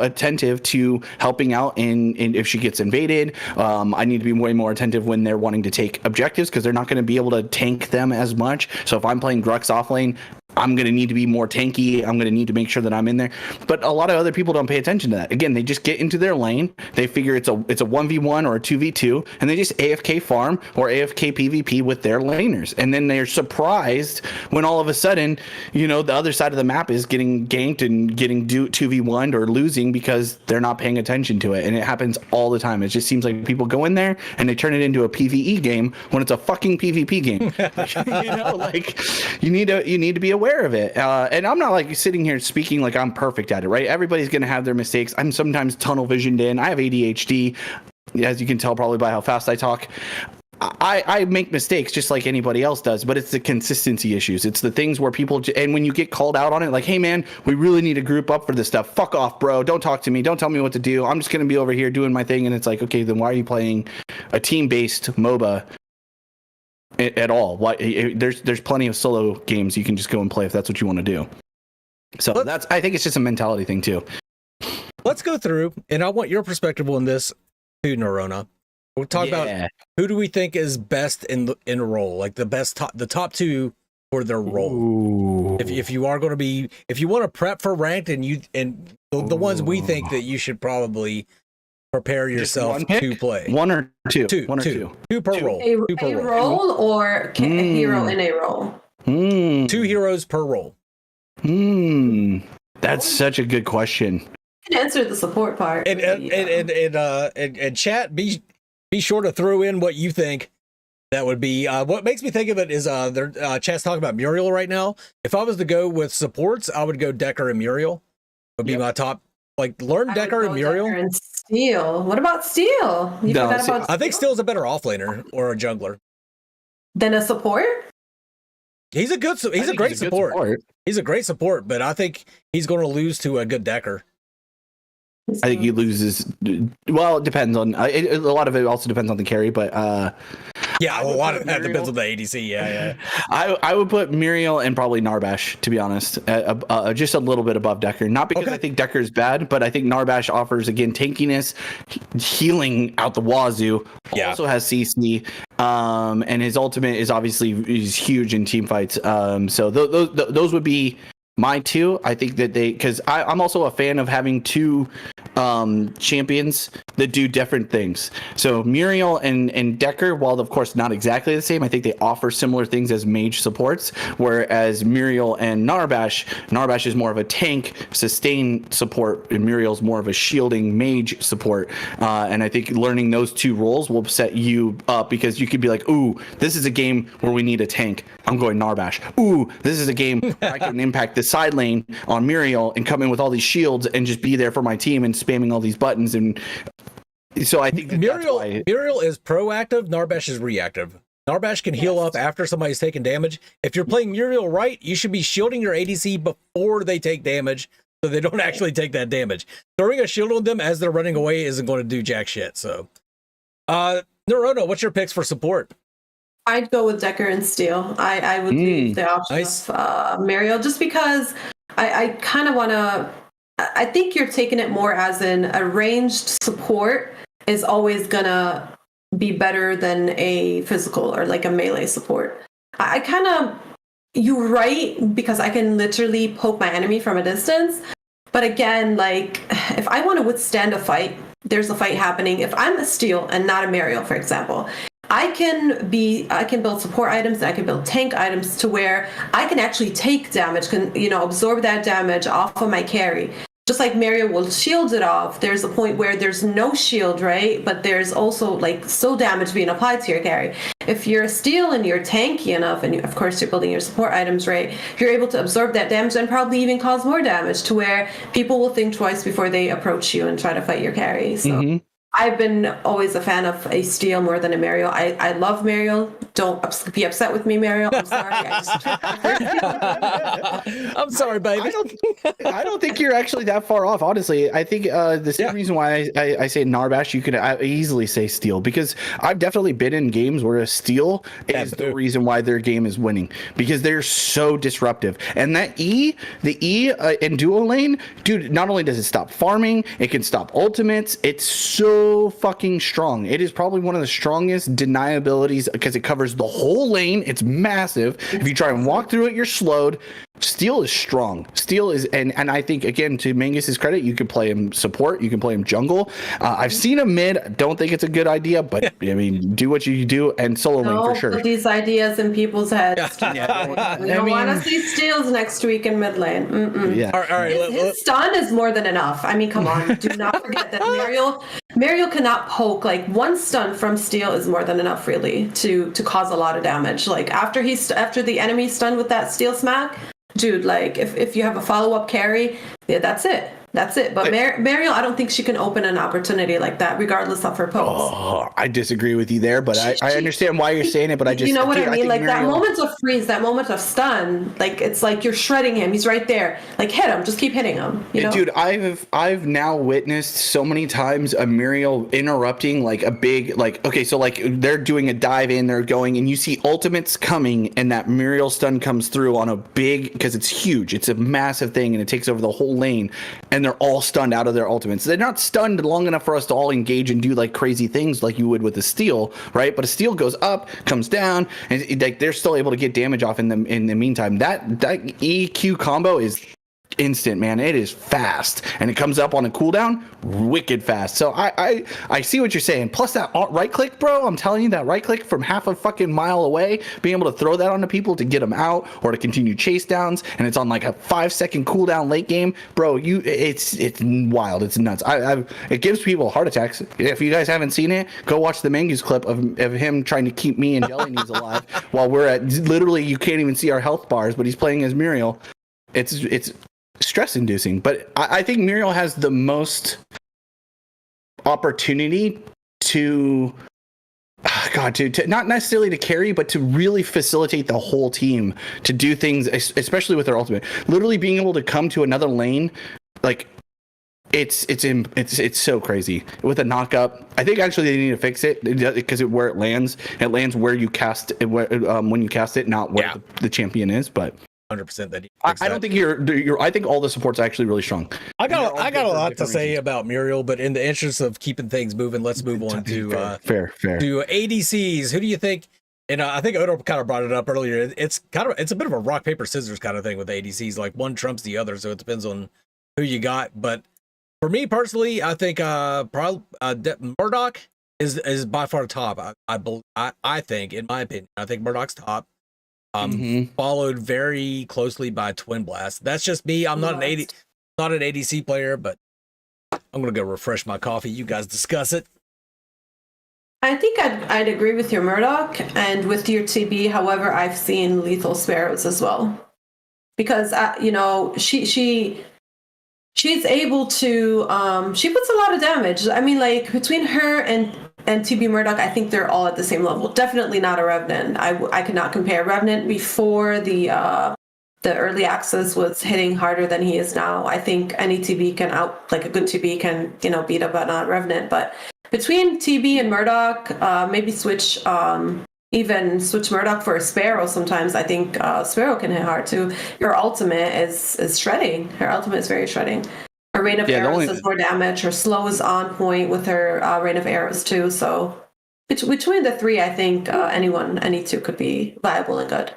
attentive to helping out in if she gets invaded. I need to be way more attentive when they're wanting to take objectives, because they're not going to be able to tank them as much. So if I'm playing Grux offlane, I'm going to need to be more tanky. I'm going to need to make sure that I'm in there. But a lot of other people don't pay attention to that. Again, they just get into their lane. They figure it's a 1v1 or a 2v2, and they just AFK farm or AFK PvP with their laners. And then they're surprised when all of a sudden, the other side of the map is getting ganked and getting 2v1'd or losing because they're not paying attention to it. And it happens all the time. It just seems like people go in there and they turn it into a PvE game when it's a fucking PvP game. You need to be aware of it. And I'm not like sitting here speaking like I'm perfect at it, right? Everybody's going to have their mistakes. I'm sometimes tunnel visioned in. I have ADHD, as you can tell probably by how fast I talk. I make mistakes just like anybody else does, but it's the consistency issues. It's the things where people, and when you get called out on it, like, hey man, we really need to group up for this stuff. Fuck off, bro. Don't talk to me. Don't tell me what to do. I'm just going to be over here doing my thing. And it's like, okay, then why are you playing a team-based MOBA at all? Why? There's plenty of solo games you can just go and play if that's what you want to do. So I think it's just a mentality thing too. Let's go through, and I want your perspective on this too, NureOnna. We'll talk about who do we think is best in a role, like the top 2 for their role. If you are going to be, if you want to prep for ranked, and the ones we think that you should probably prepare yourself to play. One or two. Two per role. A role or a hero in a role. 2 heroes per role. That's such a good question. You can answer the support part. And chat, be sure to throw in what you think. That would be what makes me think of it is their chat's talking about Muriel right now. If I was to go with supports, I would go Decker and Muriel. Would be my top. Like learn Decker and Muriel. Decker and Steel. What about Steel? I think Steel's a better offlaner or a jungler than a support. He's a great support. He's a great support, but I think he's going to lose to a good Decker. I think he loses. Well, it depends on a lot of it. Also depends on the carry, but yeah, a lot of that depends on the ADC. Yeah. I would put Muriel and probably Narbash, to be honest, just a little bit above Decker. Not because I think Decker is bad, but I think Narbash offers again tankiness, healing out the wazoo. Yeah. Also has CC, and his ultimate is obviously huge in team fights. So those would be my two. I think that because I'm also a fan of having two champions that do different things. So Muriel and Decker, while of course not exactly the same, I think they offer similar things as mage supports, whereas Muriel and Narbash is more of a tank sustain support, and Muriel's more of a shielding mage support. And I think learning those two roles will set you up, because you could be like, ooh, this is a game where we need a tank, I'm going Narbash. Ooh, this is a game where I can impact the side lane on Muriel and come in with all these shields and just be there for my team and spamming all these buttons. And so I think Muriel is proactive, Narbash is reactive. Narbash can heal up after somebody's taken damage. If you're playing Muriel right, you should be shielding your ADC before they take damage, so they don't actually take that damage. Throwing a shield on them as they're running away isn't going to do jack shit. So NureOnna, what's your picks for support? I'd go with Decker and Steel. I would leave the option of Muriel, just because I kind of want to. I think you're taking it more as a ranged support is always gonna be better than a physical or like a melee support. You're right, because I can literally poke my enemy from a distance. But again, like if I want to withstand a fight, there's a fight happening. If I'm a Steel and not a Muriel, for example, I can build support items and I can build tank items to where I can actually take damage, absorb that damage off of my carry. Just like Muriel will shield it off, there's a point where there's no shield, right? But there's also like still damage being applied to your carry. If you're a Steel and you're tanky enough, and of course you're building your support items, right? You're able to absorb that damage and probably even cause more damage, to where people will think twice before they approach you and try to fight your carry. So I've been always a fan of a Steel more than a Muriel. I love Muriel. Don't be upset with me, Muriel. I'm sorry. I'm sorry, baby. I don't think you're actually that far off, honestly. I think the same reason why I say Narbash, you could easily say Steel, because I've definitely been in games where a Steel is the reason why their game is winning, because they're so disruptive. And that the E in duo lane, dude, not only does it stop farming, it can stop ultimates. It's so fucking strong. It is probably one of the strongest deniabilities, because it covers the whole lane. It's massive. If you try and walk through it, you're slowed. Steel is strong. Steel is, and I think, again, to Mangus's credit, you can play him support, you can play him jungle. I've seen him mid. Don't think it's a good idea, but I mean, do what you do, and solo lane for sure. Put these ideas in people's heads. We don't want to see Steels next week in mid lane. Yeah. All right. His stun is more than enough. I mean, come on. Do not forget that Muriel cannot poke. Like, one stun from Steel is more than enough, really, to cause a lot of damage. Like, after the enemy stunned with that Steel smack, dude, like if you have a follow-up carry, that's it. But Muriel, I don't think she can open an opportunity like that, regardless of her pokes. Oh, I disagree with you there, but I understand why you're saying it. But I just, you know what I mean? Like Muriel, that moment of freeze, that moment of stun, like it's like you're shredding him. He's right there. Like, hit him. Just keep hitting him. You know? Dude, I've now witnessed so many times a Muriel interrupting like a big, like, okay, so like they're doing a dive in, they're going, and you see ultimates coming, and that Muriel stun comes through on a big, because it's huge, it's a massive thing, and it takes over the whole lane. and they're all stunned out of their ultimates. They're not stunned long enough for us to all engage and do like crazy things like you would with a steal, right? But a steal goes up, comes down, and like they're still able to get damage off in the meantime. That EQ combo is instant, man. It is fast, and it comes up on a cooldown wicked fast. So I see what you're saying. Plus that right click, bro, I'm telling you, that right click from half a fucking mile away, being able to throw that onto people to get them out or to continue chase downs, and it's on like a 5-second cooldown late game, bro. It's wild. It's nuts. It gives people heart attacks. If you guys haven't seen it, go watch the Mangus clip of him trying to keep me and Jelly Knees alive while we're at literally you can't even see our health bars, but he's playing as Muriel. It's stress inducing, but I think Muriel has the most opportunity to not necessarily to carry, but to really facilitate the whole team to do things, especially with their ultimate. Literally being able to come to another lane, like it's so crazy with a knock up. I think actually they need to fix it because where it lands where you cast it, when you cast it, not where the champion is, but. 100% that I don't think I think all the support's actually really strong. I got a lot to say about Muriel, but in the interest of keeping things moving, let's move on to fair to ADCs. Who do you think? And I think Odo kind of brought it up earlier. It's a bit of a rock paper scissors kind of thing with ADCs. Like one trumps the other, so it depends on who you got. But for me personally, I think Murdoch is by far top. I think, in my opinion, I think Murdoch's top. Followed very closely by Twin Blast. That's just me. I'm not an ADC player, but I'm gonna go refresh my coffee. You guys discuss it. I think I'd agree with your Murdoch and with your TB. However, I've seen lethal Sparrows as well, because she's able to she puts a lot of damage. I mean, like between her and TB Murdoch, I think they're all at the same level. Definitely not a Revenant. I could not compare. Revenant before the early access was hitting harder than he is now. I think any TB can a good TB can beat up a Revenant. But between TB and Murdoch, maybe switch Murdoch for a Sparrow sometimes. I think Sparrow can hit hard too. Her ultimate is shredding. Her ultimate is very shredding. Her rain of arrows does more damage. Her slow is on point with her rain of arrows too. So between the three, I think any two could be viable and good.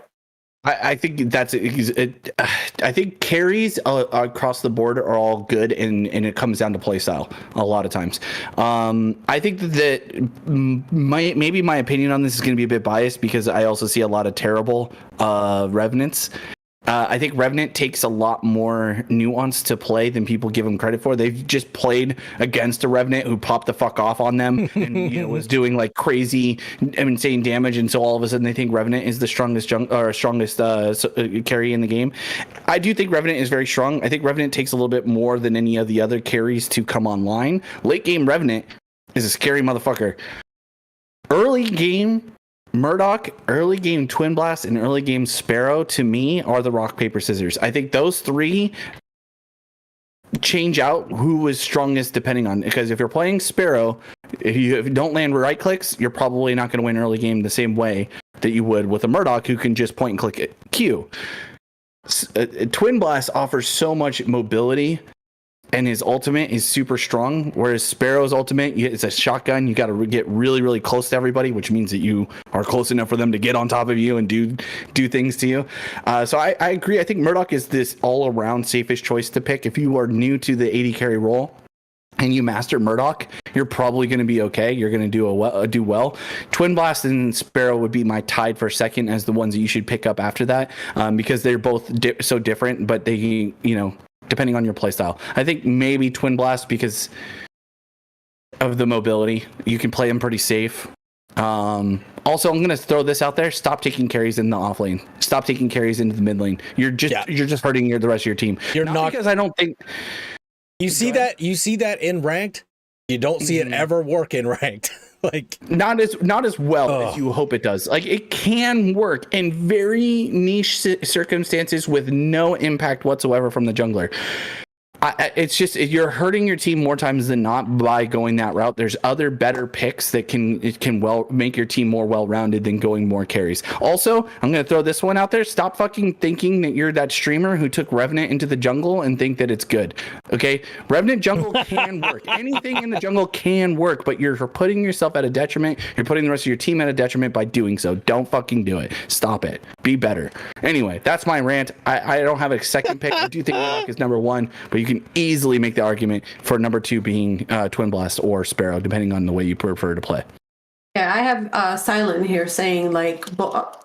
I think that's it. I think carries across the board are all good, and it comes down to play style a lot of times. I think that maybe my opinion on this is going to be a bit biased because I also see a lot of terrible Revenants. I think Revenant takes a lot more nuance to play than people give him credit for. They've just played against a Revenant who popped the fuck off on them and was doing like crazy, insane damage, and so all of a sudden they think Revenant is the strongest carry in the game. I do think Revenant is very strong. I think Revenant takes a little bit more than any of the other carries to come online. Late game Revenant is a scary motherfucker. Early game Murdoch, early game Twin Blast, and early game Sparrow, to me, are the rock, paper, scissors. I think those three change out who is strongest depending on, because if you're playing Sparrow, if you don't land right clicks, you're probably not going to win early game the same way that you would with a Murdoch who can just point and click it. Q. Twin Blast offers so much mobility, and his ultimate is super strong, whereas Sparrow's ultimate, it's a shotgun. You got to get really, really close to everybody, which means that you are close enough for them to get on top of you and do things to you. So I agree. I think Murdoch is this all-around safest choice to pick. If you are new to the AD carry role and you master Murdoch, you're probably going to be okay. You're going to do well. Twin Blast and Sparrow would be my tied for second as the ones that you should pick up after that, because they're both so different, but they, depending on your playstyle. I think maybe Twin Blast because of the mobility. You can play them pretty safe. Also, I'm going to throw this out there. Stop taking carries in the off lane. Stop taking carries into the mid lane. You're just hurting the rest of your team. You're not because I don't think you see that in ranked. You don't see it ever work in ranked. Like not as well as you hope it does. Like it can work in very niche circumstances with no impact whatsoever from the jungler. It's just you're hurting your team more times than not by going that route. There's other better picks that can make your team more well-rounded than going more carries. Also, I'm going to throw this one out there. Stop fucking thinking that you're that streamer who took Revenant into the jungle and think that it's good. Okay? Revenant jungle can work. Anything in the jungle can work, but you're putting yourself at a detriment. You're putting the rest of your team at a detriment by doing so. Don't fucking do it. Stop it. Be better. Anyway, that's my rant. I don't have a second pick. I do think Warlock is number one, but you can easily make the argument for number two being Twin Blast or Sparrow, depending on the way you prefer to play. Yeah, I have Silent here saying like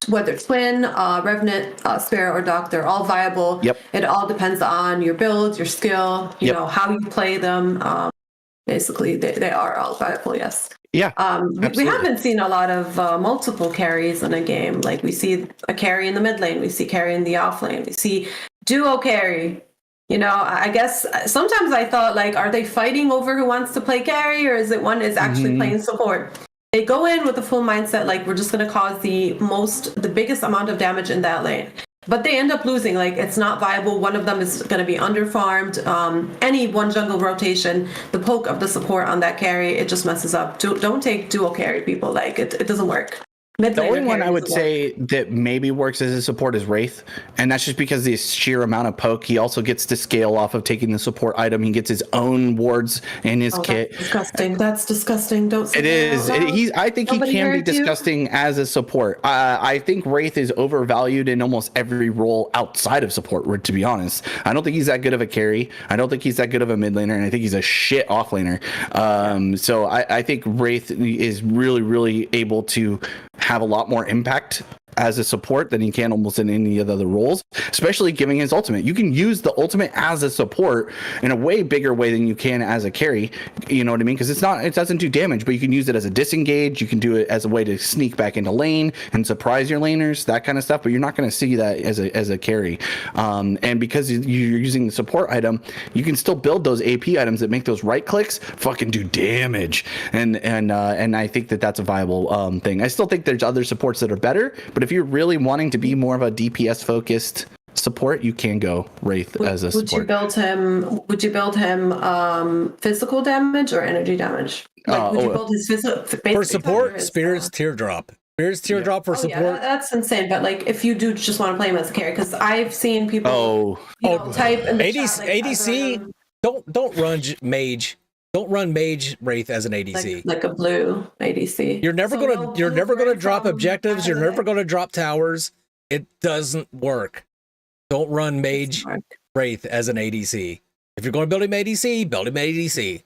whether Twin, Revenant, Sparrow, or Doc, they're all viable. Yep. It all depends on your build, your skill, you know, how you play them. Basically, they are all viable, yes. Yeah. We haven't seen a lot of multiple carries in a game. Like we see a carry in the mid lane, we see carry in the off lane, we see duo carry. You know, I guess sometimes I thought like, are they fighting over who wants to play carry, or is it one is actually playing support? They go in with the full mindset like we're just going to cause the biggest amount of damage in that lane. But they end up losing. Like it's not viable. One of them is going to be underfarmed. Any one jungle rotation, the poke of the support on that carry, it just messes up. Don't take dual carry, people. Like it doesn't work. The only one I would say that maybe works as a support is Wraith, and that's just because the sheer amount of poke. He also gets to scale off of taking the support item. He gets his own wards in his kit. That's disgusting. That's disgusting. Don't say it is. I think he can be disgusting as a support. I think Wraith is overvalued in almost every role outside of support, to be honest. I don't think he's that good of a carry. I don't think he's that good of a mid laner, and I think he's a shit off laner. So I think Wraith is really, really able to have a lot more impact as a support than he can almost in any of the other roles, especially giving his ultimate. You can use the ultimate as a support in a way bigger way than you can as a carry. You know what I mean? Because it doesn't do damage, but you can use it as a disengage. You can do it as a way to sneak back into lane and surprise your laners, that kind of stuff. But you're not going to see that as a carry. And because you're using the support item, you can still build those AP items that make those right clicks fucking do damage. And I think that's a viable thing. I still think there's other supports that are better, but if you're really wanting to be more of a DPS focused support, you can go Wraith as a support. Would you build him physical damage or energy damage? Would you build his physical for support? Spirit's Teardrop. Spirit's Teardrop for support. Yeah, that's insane. But like, if you do just want to play him as a carry, because I've seen people type in the ADC. Chat, don't run mage. Don't run mage Wraith as an ADC. Like a blue ADC. You're never gonna drop objectives. You're never gonna drop towers. It doesn't work. Don't run mage Wraith as an ADC. If you're going to build him ADC, build him ADC.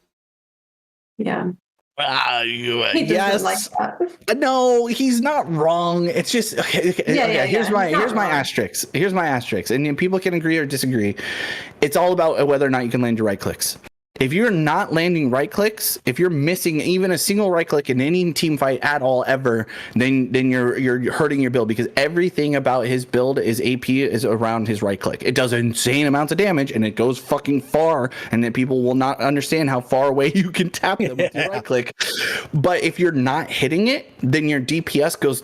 Yeah. Yes. Like that. No, he's not wrong. It's just here's my asterisk. Here's my asterisk. And people can agree or disagree. It's all about whether or not you can land your right clicks. If you're not landing right clicks, if you're missing even a single right click in any team fight at all ever, then you're hurting your build, because everything about his build is AP is around his right click. It does insane amounts of damage and it goes fucking far, and then people will not understand how far away you can tap them with your right click. But if you're not hitting it, then your DPS goes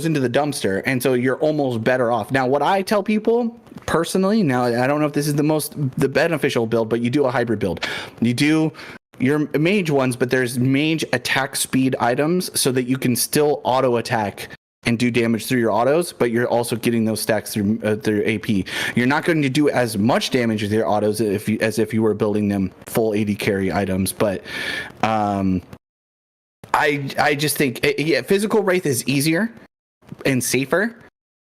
into the dumpster, and so you're almost better off. Now, what I tell people personally, now I don't know if this is the beneficial build, but you do a hybrid build. You do your mage ones, but there's mage attack speed items so that you can still auto attack and do damage through your autos, but you're also getting those stacks through AP. You're not going to do as much damage with your autos as if you were building them full AD carry items, but I just think physical Wraith is easier and safer.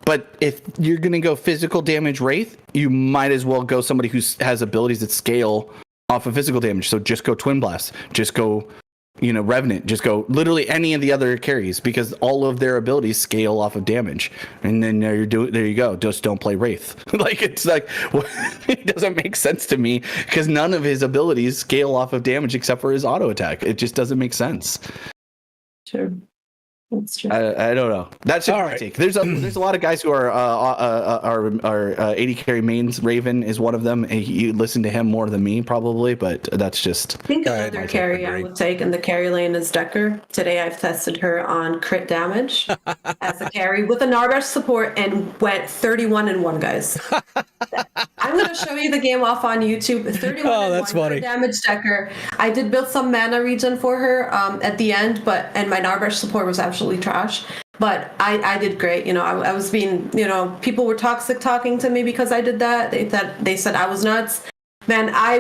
But if you're going to go physical damage Wraith, you might as well go somebody who has abilities that scale off of physical damage. So just go Twin Blast, just go, Revenant, just go literally any of the other carries, because all of their abilities scale off of damage. And then there you go. Just don't play Wraith. It doesn't make sense to me, because none of his abilities scale off of damage except for his auto attack. It just doesn't make sense. Sure. That's true. I don't know. That's just All my right. take. There's a lot of guys who are 80 carry mains. Raven is one of them. You listen to him more than me probably, but that's just. I think another carry I would take in the carry lane is Decker. Today I've tested her on crit damage as a carry with a Narbash support and went 31-1, guys. I'm going to show you the game off on YouTube. 31-1 crit damage Decker. I did build some mana regen for her at the end, and my Narbash support was absolutely trash. But I did great. You know, I was being, you know, people were toxic talking to me because I did that. They said I was nuts. Man, I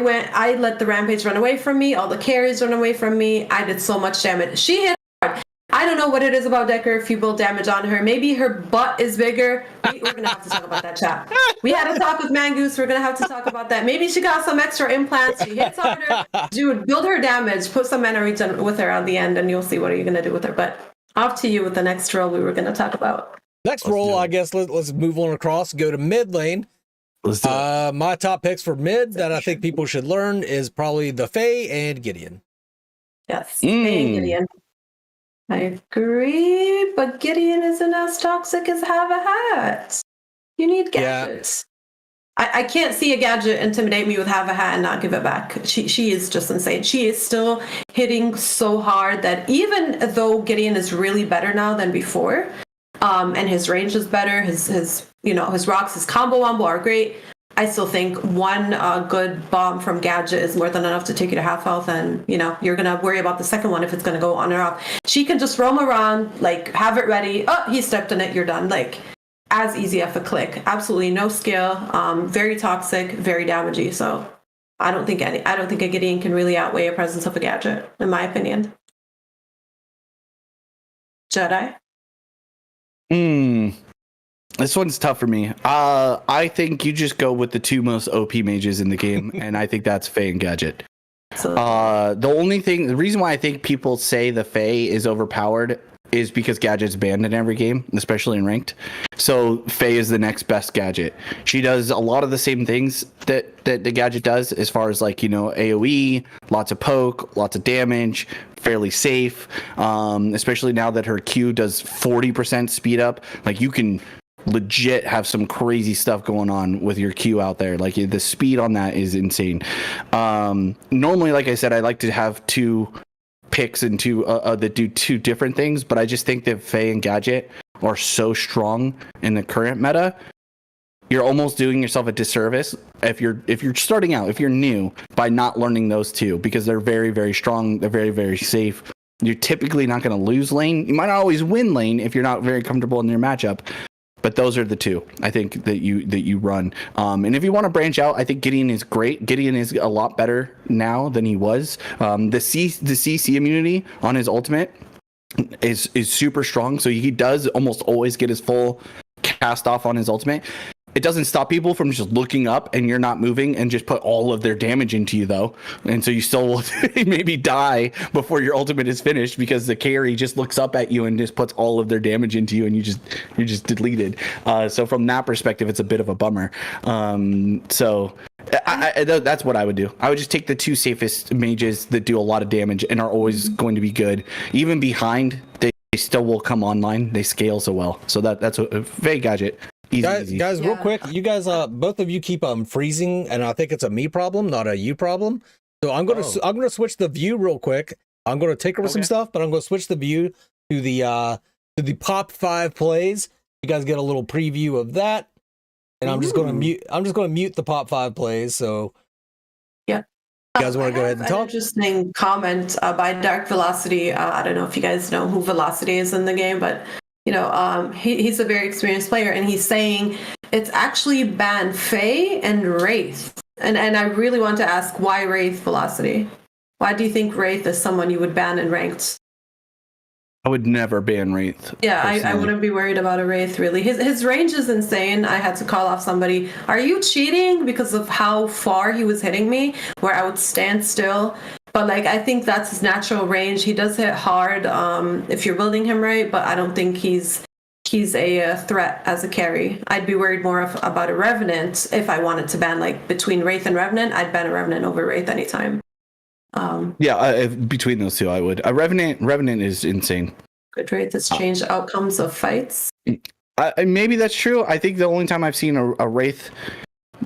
let the rampage run away from me. All the carries run away from me. I did so much damage. She hit hard. I don't know what it is about Decker if you build damage on her. Maybe her butt is bigger. We're going to have to talk about that, chat. We had a talk with Mangoose. We're going to have to talk about that. Maybe she got some extra implants. She hits harder. Dude, build her damage. Put some mana regen with her at the end, and you'll see what are you going to do with her. But off to you with the next role we were going to talk about. Next role, I guess, let's move on across. Go to mid lane. Let's do it. My top picks for mid that I think people should learn is probably the Fae and Gideon. Yes, Fae and Gideon. I agree, but Gideon isn't as toxic as Have a Hat. You need gadgets. Yeah. I can't see a gadget intimidate me with Have a Hat and not give it back. She is just insane. She is still hitting so hard that even though Gideon is really better now than before, and his range is better, his rocks, his combo wombo are great, I still think one good bomb from gadget is more than enough to take you to half health, and you're gonna worry about the second one if it's gonna go on or off. She can just roam around, like have it ready. Oh, he stepped in it, you're done. Like as easy as a click. Absolutely no skill. Very toxic, very damaging. So I don't think a Gideon can really outweigh a presence of a gadget, in my opinion. Jedi. This one's tough for me. I think you just go with the two most OP mages in the game, and I think that's Fae and Gadget. The reason why I think people say the Fae is overpowered is because Gadget's banned in every game, especially in ranked. So Fae is the next best Gadget. She does a lot of the same things that the Gadget does, as far as AoE, lots of poke, lots of damage, fairly safe. Especially now that her Q does 40% speed up, you can legit have some crazy stuff going on with your Q out there. The speed on that is insane. Normally, like I said, I like to have two picks and two that do two different things, but I just think that Fae and Gadget are so strong in the current meta. You're almost doing yourself a disservice if you're starting out, if you're new, by not learning those two, because they're very, very strong. They're very, very safe. You're typically not going to lose lane. You might not always win lane if you're not very comfortable in your matchup. But those are the two I think that you run. And if you want to branch out, I think Gideon is great. Gideon is a lot better now than he was. The CC immunity on his ultimate is super strong. So he does almost always get his full cast off on his ultimate. It doesn't stop people from just looking up and you're not moving and just put all of their damage into you, though. And so you still will maybe die before your ultimate is finished, because the carry just looks up at you and just puts all of their damage into you, and you're just deleted. So from that perspective, it's a bit of a bummer. So that's what I would do. I would just take the two safest mages that do a lot of damage and are always going to be good. Even behind, they still will come online. They scale so well. So that's a Fae Gadget. Easy. Guys, real quick, you guys, both of you keep freezing, and I think it's a me problem, not a you problem. So I'm gonna switch the view real quick. I'm gonna take over some stuff, but I'm gonna switch the view to the pop 5 plays. You guys get a little preview of that, and I'm just gonna mute the pop 5 plays. So yeah, you guys want to go ahead and talk? Interesting comment by Dark Velocity. I don't know if you guys know who Velocity is in the game, but he's a very experienced player, and he's saying it's actually banned Fae and Wraith. And I really want to ask, why Wraith, Velocity? Why do you think Wraith is someone you would ban in ranked? I would never ban Wraith. Yeah, I wouldn't be worried about a Wraith, really. His range is insane. I had to call off somebody. Are you cheating? Because of how far he was hitting me, where I would stand still. But I think that's his natural range. He does hit hard if you're building him right, but I don't think he's a threat as a carry. I'd be worried more about a Revenant if I wanted to ban between Wraith and Revenant. I'd ban a Revenant over Wraith anytime. Between those two, I would. A Revenant is insane. Good Wraith has changed outcomes of fights. Maybe that's true. I think the only time I've seen a Wraith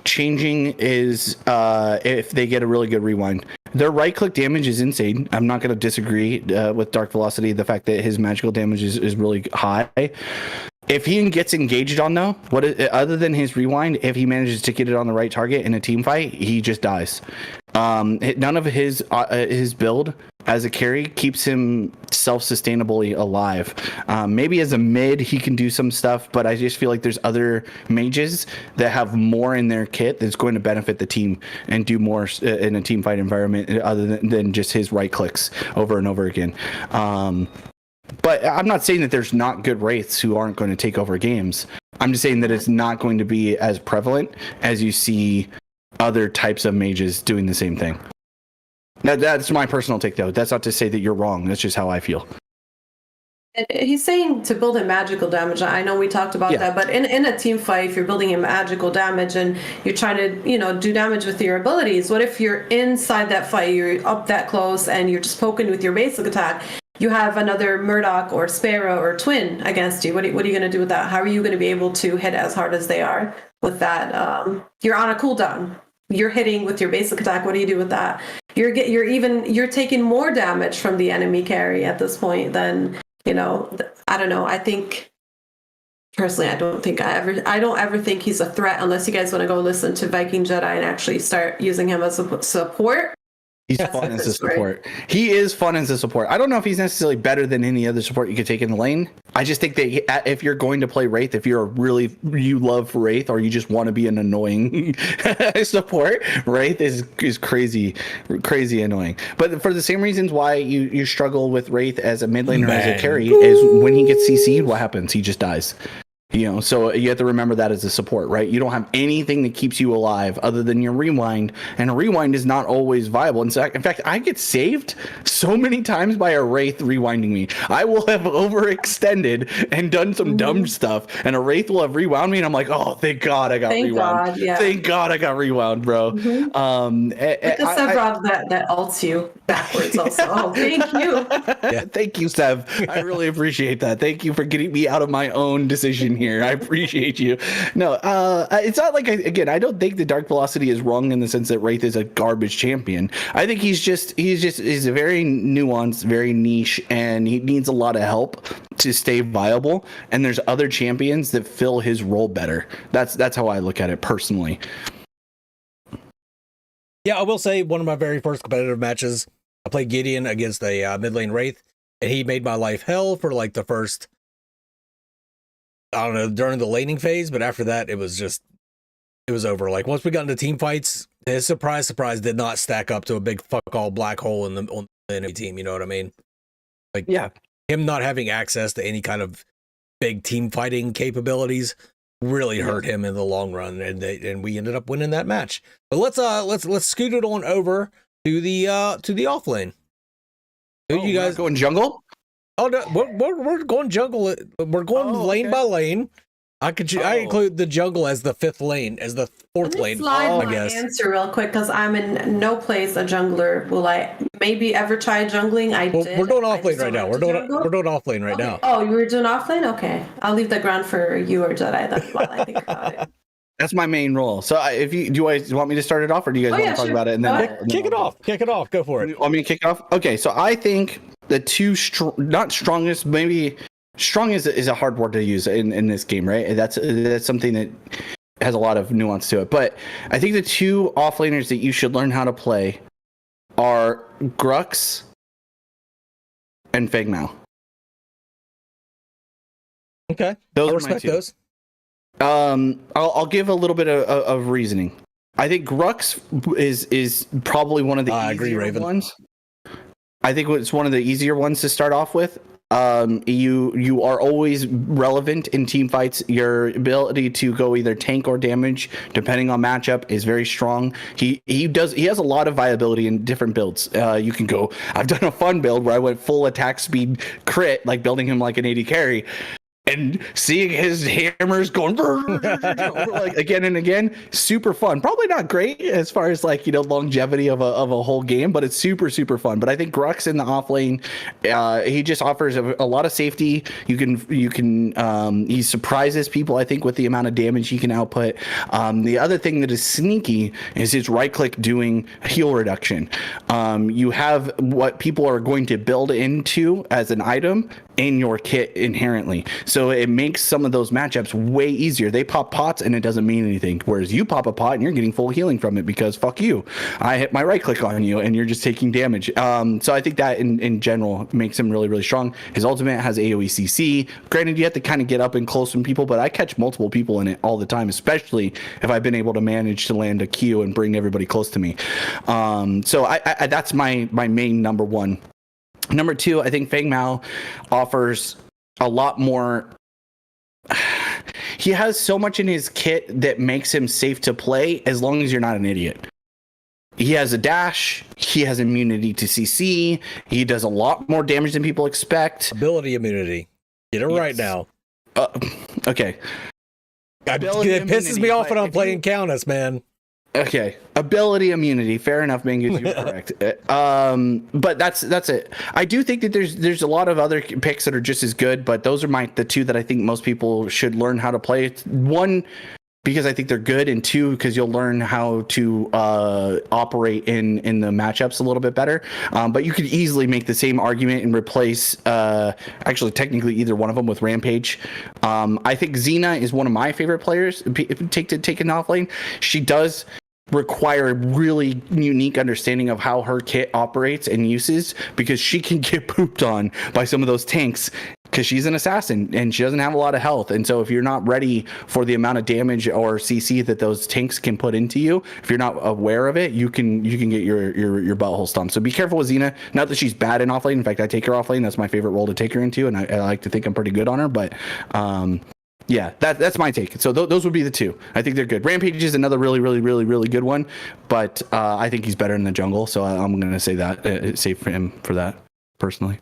changing is if they get a really good rewind. Their right click damage is insane. I'm not going to disagree with Dark Velocity. The fact that his magical damage is really high. If he gets engaged on though, other than his rewind, if he manages to get it on the right target in a team fight, he just dies. None of his build as a carry keeps him self-sustainably alive. Maybe as a mid, he can do some stuff, but I just feel like there's other mages that have more in their kit that's going to benefit the team and do more in a team fight environment other than just his right clicks over and over again. But I'm not saying that there's not good wraiths who aren't going to take over games. I'm just saying that it's not going to be as prevalent as you see other types of mages doing the same thing. That's my personal take, though. That's not to say that you're wrong. That's just how I feel. He's saying to build in magical damage. I know we talked about that, but in a team fight, if you're building in magical damage and you're trying to, do damage with your abilities, what if you're inside that fight, you're up that close, and you're just poking with your basic attack? You have another Murdoch or Sparrow or Twin against you. What are you going to do with that? How are you going to be able to hit as hard as they are with that? You're on a cooldown. You're hitting with your basic attack. What do you do with that? You're taking more damage from the enemy carry at this point than, I don't know. I think personally, I don't ever think he's a threat unless you guys want to go listen to Viking Jedi and actually start using him as a support. He's fun as a support. He is fun as a support. I don't know if he's necessarily better than any other support you could take in the lane. I just think that if you're going to play Wraith, if you love Wraith or you just want to be an annoying support, Wraith is crazy annoying. But for the same reasons why you struggle with Wraith as a mid laner as a carry is when he gets CC'd, what happens? He just dies. So you have to remember that as a support, right? You don't have anything that keeps you alive other than your rewind, and a rewind is not always viable. In fact, I get saved so many times by a Wraith rewinding me. I will have overextended and done some dumb stuff, and a Wraith will have rewound me, and I'm like, oh, thank God I got rewound. Thank God I got rewound, bro. With the Sevrog that ults you backwards also. Oh, thank you. Thank you, Sev. I really appreciate that. Thank you for getting me out of my own decision here. I appreciate you. No, it's not like I don't think the Dark Velocity is wrong in the sense that Wraith is a garbage champion. I think he's a very nuanced, very niche, and he needs a lot of help to stay viable. And there's other champions that fill his role better. That's how I look at it personally. Yeah, I will say one of my very first competitive matches, I played Gideon against a mid lane Wraith, and he made my life hell for like the first, I don't know, during the laning phase, but after that, it was over. Like once we got into team fights, his surprise did not stack up to a big fuck all black hole on the enemy team. You know what I mean? Like, him not having access to any kind of big team fighting capabilities really hurt him in the long run, and we ended up winning that match. But let's scoot it on over to the offlane. You guys going jungle? Oh no, we're going jungle. We're going lane by lane. I include the jungle as the fifth lane, as the fourth lane. I guess. Answer real quick because I'm in no place a jungler. Will I maybe ever try jungling? We're doing offlane right now. We're doing offlane right now. Oh, you were doing offlane? Okay, I'll leave the ground for you or Jedi. That's while I think about it. That's my main role. So if you want me to start it off, or do you guys want to talk about it and then kick it off? Kick it off. Go for it. You want me to kick it off? Okay, so I think the two not strongest, maybe strong is a hard word to use in this game, right? That's something that has a lot of nuance to it. But I think the two offlaners that you should learn how to play are Grux and Fengmao. Okay, those I are respect my two. Those. I'll give a little bit of reasoning. I think Grux is probably one of the easier ones. I think it's one of the easier ones to start off with. You are always relevant in team fights. Your ability to go either tank or damage, depending on matchup, is very strong. He has a lot of viability in different builds. You can go. I've done a fun build where I went full attack speed crit, like building him like an AD carry. And and seeing his hammers going like again and again, super fun. Probably not great as far as like, you know, longevity of a whole game, but it's super super fun. But I think Grux in the off lane, he just offers a lot of safety. You can he surprises people, I think, with the amount of damage he can output. The other thing that is sneaky is his right click doing heal reduction. You have what people are going to build into as an item in your kit inherently, so it makes some of those matchups way easier. They pop pots and it doesn't mean anything, whereas you pop a pot and you're getting full healing from it because fuck you, I hit my right click on you and you're just taking damage. So I think that in general makes him really really strong. His ultimate has AoE CC. Granted, you have to kind of get up and close from people, but I catch multiple people in it all the time, especially if I've been able to manage to land a Q and bring everybody close to me. So I that's my main number one. Number two, I think Feng Mao offers a lot more. He has so much in his kit that makes him safe to play as long as you're not an idiot. He has a dash. He has immunity to CC. He does a lot more damage than people expect. Ability immunity. Get it right now. Okay. It pisses me off when I'm playing Countess, man. Okay, ability immunity, fair enough, Mangus, you're correct. But that's it. I do think that there's a lot of other picks that are just as good, but those are the two that I think most people should learn how to play. One, because I think they're good, and two, because you'll learn how to operate in the matchups a little bit better. But you could easily make the same argument and replace, actually, technically either one of them with Rampage. I think Xena is one of my favorite players. Take an offlane. She does require a really unique understanding of how her kit operates and uses, because she can get pooped on by some of those tanks because she's an assassin and she doesn't have a lot of health. And so if you're not ready for the amount of damage or CC that those tanks can put into you, if you're not aware of it, you can get your butthole stomped. So be careful with Xena. Not that she's bad in offlane. In fact, I take her offlane. That's my favorite role to take her into, and I like to think I'm pretty good on her. But yeah, that's my take. So those would be the two. I think they're good. Rampage is another really, really, really, really good one, but I think he's better in the jungle. So I'm going to say that, save for him for that, personally.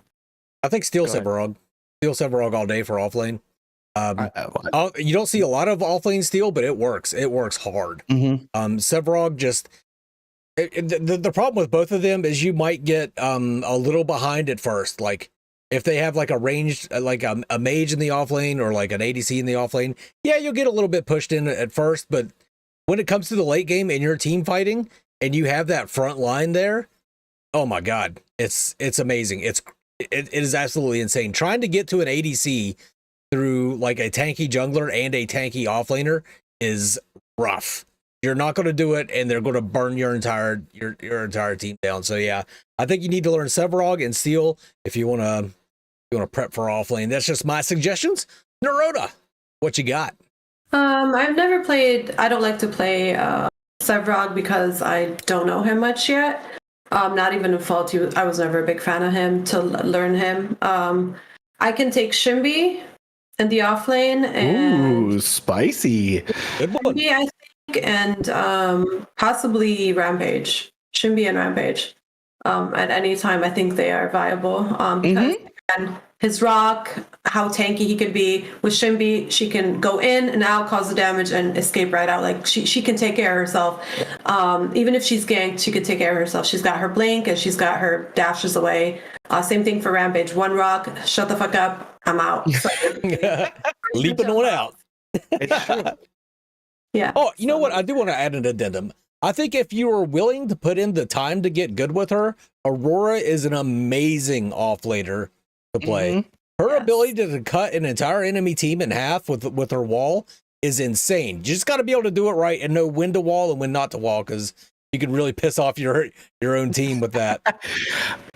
I think Steel Sevarog. Steel Sevarog all day for offlane. You don't see a lot of offlane Steel, but it works. It works hard. Mm-hmm. Sevarog just... The problem with both of them is you might get a little behind at first. Like, if they have like a ranged, like a mage in the offlane or like an ADC in the offlane, yeah, you'll get a little bit pushed in at first. But when it comes to the late game and you're team fighting and you have that front line there, oh my God, it's amazing. It is absolutely insane. Trying to get to an ADC through like a tanky jungler and a tanky offlaner is rough. You're not going to do it, and they're going to burn your entire team down. So yeah, I think you need to learn Sevarog and Steel if you want to prep for offlane. That's just my suggestions. NureOnna, what you got? I've never played. I don't like to play Sevarog because I don't know him much yet. Not even a fault. I was never a big fan of him to learn him. I can take Shimby in the offlane and ooh, spicy. Good one. Shimby, I think, and possibly Rampage. Shimby and Rampage. At any time, I think they are viable. Because again, his rock, how tanky he could be. With Shimby, she can go in and out, cause the damage, and escape right out. Like she can take care of herself. Even if she's ganked, she can take care of herself. She's got her blink and she's got her dashes away. Same thing for Rampage. One rock, shut the fuck up, I'm out. So, leaping on out. It's true. Yeah. Oh, you know what? I do want to add an addendum. I think if you are willing to put in the time to get good with her, Aurora is an amazing offlaner to play. Her ability to cut an entire enemy team in half with her wall is insane. You just got to be able to do it right and know when to wall and when not to wall, because you can really piss off your own team with that.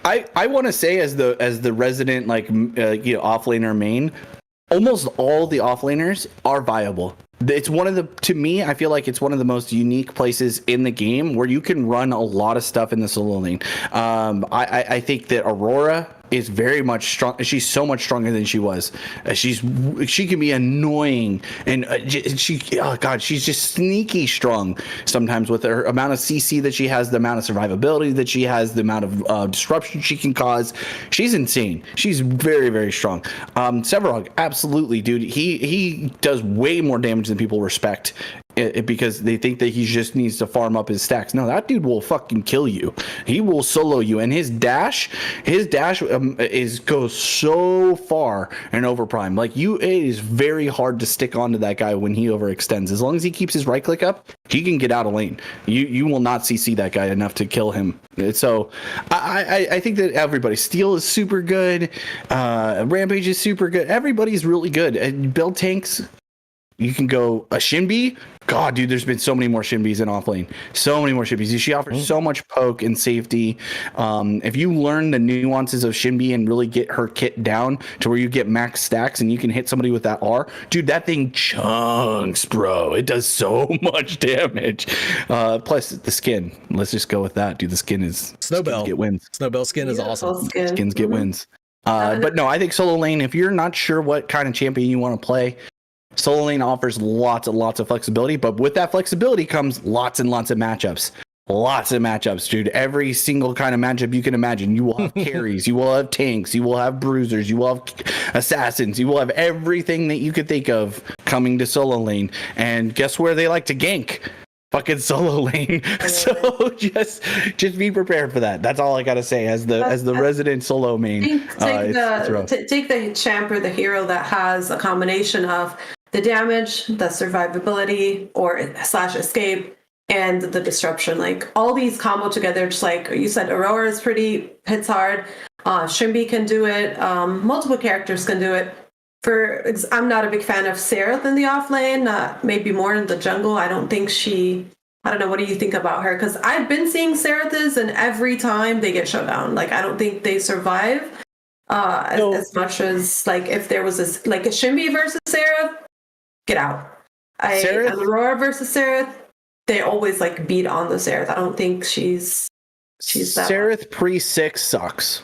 I want to say as the resident offlaner main, almost all the offlaners are viable. It's to me, I feel like it's one of the most unique places in the game where you can run a lot of stuff in the solo lane. I think that Aurora is very much strong. She's so much stronger than she was. She can be annoying, and she's just sneaky strong sometimes with her amount of CC that she has, the amount of survivability that she has, the amount of disruption she can cause. She's insane. She's very, very strong. Sevarog, absolutely, dude. He does way more damage than people respect. Because they think that he just needs to farm up his stacks. No, that dude will fucking kill you. He will solo you, and his dash goes so far in Overprime. Like it is very hard to stick onto that guy when he overextends. As long as he keeps his right click up, he can get out of lane. You will not CC that guy enough to kill him. So I think that everybody, Steel is super good. Rampage is super good. Everybody's really good. And build tanks. You can go a Shinbi. God, dude, there's been so many more Shinbis in Offlane. So many more Shinbis. She offers so much poke and safety. If you learn the nuances of Shinbi and really get her kit down to where you get max stacks and you can hit somebody with that R, dude, that thing chunks, bro. It does so much damage. Plus the skin. Let's just go with that, dude. The skin is Snowbell. Get wins. Snowbell skin is awesome. Skins get wins. But no, I think solo lane, if you're not sure what kind of champion you want to play, solo lane offers lots and lots of flexibility, but with that flexibility comes lots and lots of matchups. Lots of matchups, dude. Every single kind of matchup you can imagine. You will have carries, you will have tanks, you will have bruisers, you will have assassins, you will have everything that you could think of coming to solo lane. And guess where they like to gank? Fucking solo lane. So just be prepared for that. That's all I gotta say as the resident solo main. Take the champ or the hero that has a combination of the damage, the survivability or / escape, and the disruption. Like all these combo together, just like you said, Aurora is hits hard. Shinbi can do it. Multiple characters can do it. I'm not a big fan of Seraph in the offlane. Maybe more in the jungle. I don't know. What do you think about her? Because I've been seeing Seraphs, and every time they get shut down. Like I don't think they survive as much as like if there was a Shinbi versus Seraph. Get out. Aurora versus Seraph, they always like beat on the Seraph. I don't think she's that. Seraph pre-6 sucks.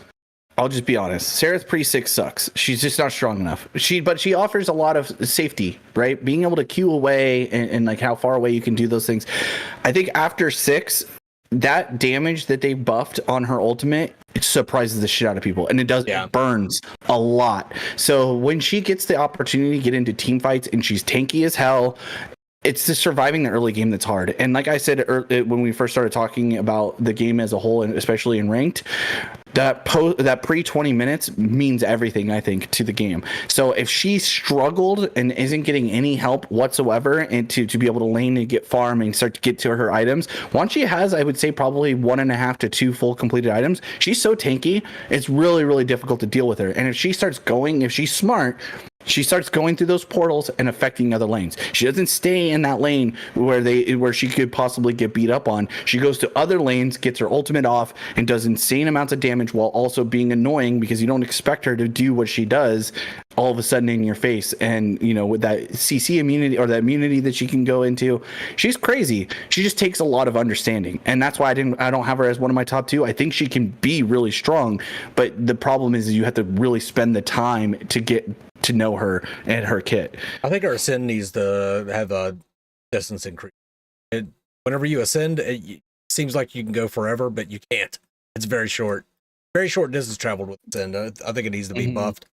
I'll just be honest. Seraph pre-6 sucks. She's just not strong enough. But she offers a lot of safety, right? Being able to queue away and like how far away you can do those things. I think after 6, that damage that they buffed on her ultimate, it surprises the shit out of people, and it burns a lot. So when she gets the opportunity to get into team fights and she's tanky as hell, it's the surviving the early game that's hard. And like I said when we first started talking about the game as a whole, and especially in ranked, that pre 20 minutes means everything, I think, to the game. So if she struggled and isn't getting any help whatsoever and to be able to lane and get farm and start to get to her items, once she has, I would say, probably 1.5 to 2 full completed items, she's so tanky, it's really, really difficult to deal with her. And if she's smart, she starts going through those portals and affecting other lanes. She doesn't stay in that lane where she could possibly get beat up on. She goes to other lanes, gets her ultimate off, and does insane amounts of damage while also being annoying because you don't expect her to do what she does all of a sudden in your face. And, with that CC immunity or that immunity that she can go into, she's crazy. She just takes a lot of understanding. And that's why I don't have her as one of my top 2. I think she can be really strong, but the problem is you have to really spend the time to get to know her and her kit. I think our ascend needs to have a distance increase. Whenever you ascend, it seems like you can go forever, but you can't. It's very short distance traveled with ascend. I think it needs to be buffed.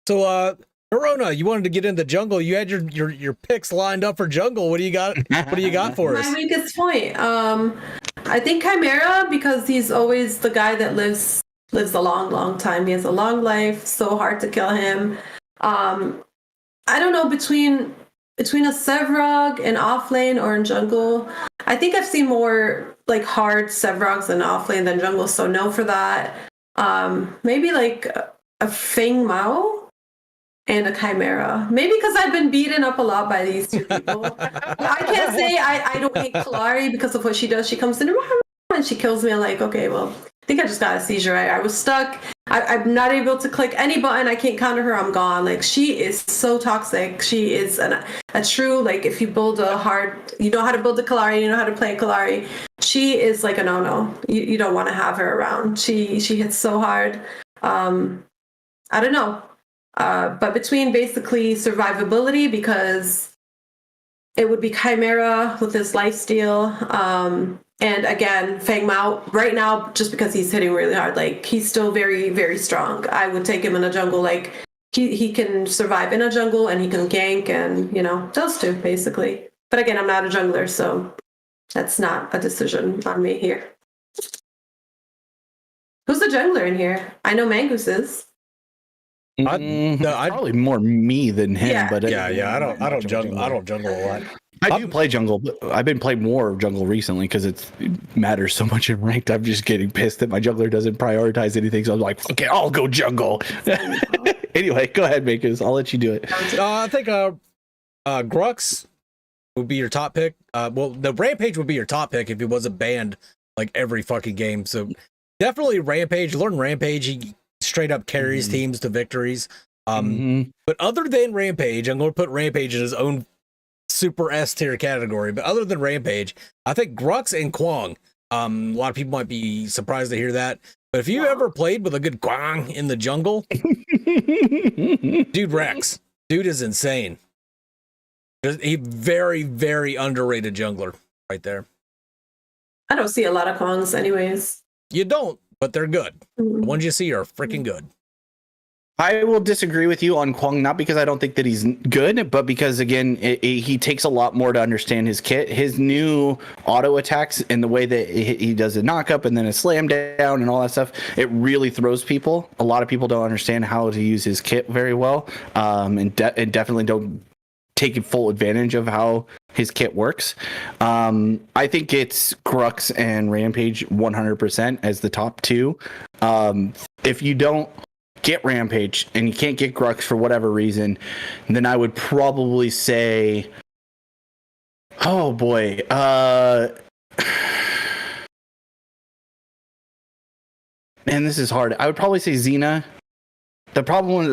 So, NureOnna, you wanted to get into jungle. You had your picks lined up for jungle. What do you got? What do you got for us? My weakest point. I think Chimera, because he's always the guy that lives a long, long time. He has a long life. So hard to kill him. I don't know, between a Sevrog in offlane or in jungle, I think I've seen more like hard Sevrogs in offlane than jungle, so no for that. Maybe like a Feng Mao and a Chimera. Maybe because I've been beaten up a lot by these two people. I can't say I don't hate Kalari because of what she does. She comes in and she kills me. I'm like, okay, well, I think I just got a seizure. I was stuck. I'm not able to click any button. I can't counter her. I'm gone. Like, she is so toxic. She is a true, like, if you build you know how to build a Kalari, you know how to play a Kalari. She is like a no-no. You don't want to have her around. She hits so hard. I don't know. But between basically survivability, because it would be Chimera with his lifesteal, and again, Fang Mao, right now, just because he's hitting really hard, like, he's still very, very strong. I would take him in a jungle. Like, he can survive in a jungle, and he can gank, and, you know, those two, basically. But again, I'm not a jungler, so that's not a decision on me here. Who's the jungler in here? I know Mangoose is. Probably more me than him, Yeah. but I don't jungle a lot. I do play jungle, but I've been playing more jungle recently because it matters so much in ranked. I'm just getting pissed that my jungler doesn't prioritize anything, so I'm like, okay, I'll go jungle. Anyway, go ahead, Makers. I'll let you do it. I think Grux would be your top pick. Well, the Rampage would be your top pick if he wasn't banned like every fucking game. So definitely Rampage. Learn Rampage. He straight up carries teams to victories. But other than Rampage, I'm going to put Rampage in his own super S tier category. But other than Rampage, I think Grux and Kwang. A lot of people might be surprised to hear that. But if you ever played with a good Kwang in the jungle, dude Rex. Dude is insane. He very, very underrated jungler right there. I don't see a lot of Kwangs anyways. You don't, but they're good. The ones you see are freaking good. I will disagree with you on Kwang, not because I don't think that he's good, but because, again, he takes a lot more to understand his kit. His new auto attacks and the way that he does a knock-up and then a slam down and all that stuff, it really throws people. A lot of people don't understand how to use his kit very well, and definitely don't take full advantage of how his kit works. I think it's Grux and Rampage 100% as the top two. If you don't get Rampage and you can't get Grux for whatever reason, then I would probably say, oh boy, man, this is hard. I would probably say Xena. The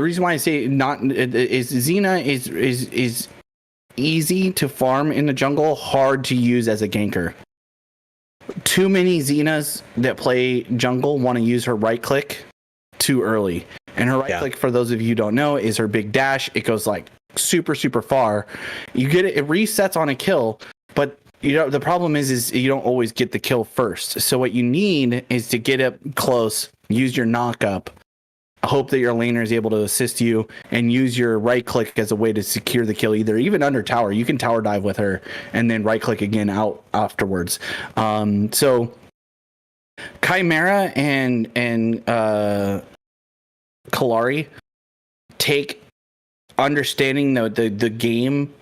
reason why I say not is Xena is easy to farm in the jungle, hard to use as a ganker. Too many Xenas that play jungle want to use her right click too early. And her right click, for those of you who don't know, is her big dash. It goes like super, super far. You get it resets on a kill, but you know the problem is you don't always get the kill first. So what you need is to get up close, use your knock up, hope that your laner is able to assist you, and use your right click as a way to secure the kill, even under tower. You can tower dive with her and then right click again out afterwards. So Chimera and Kalari take understanding the game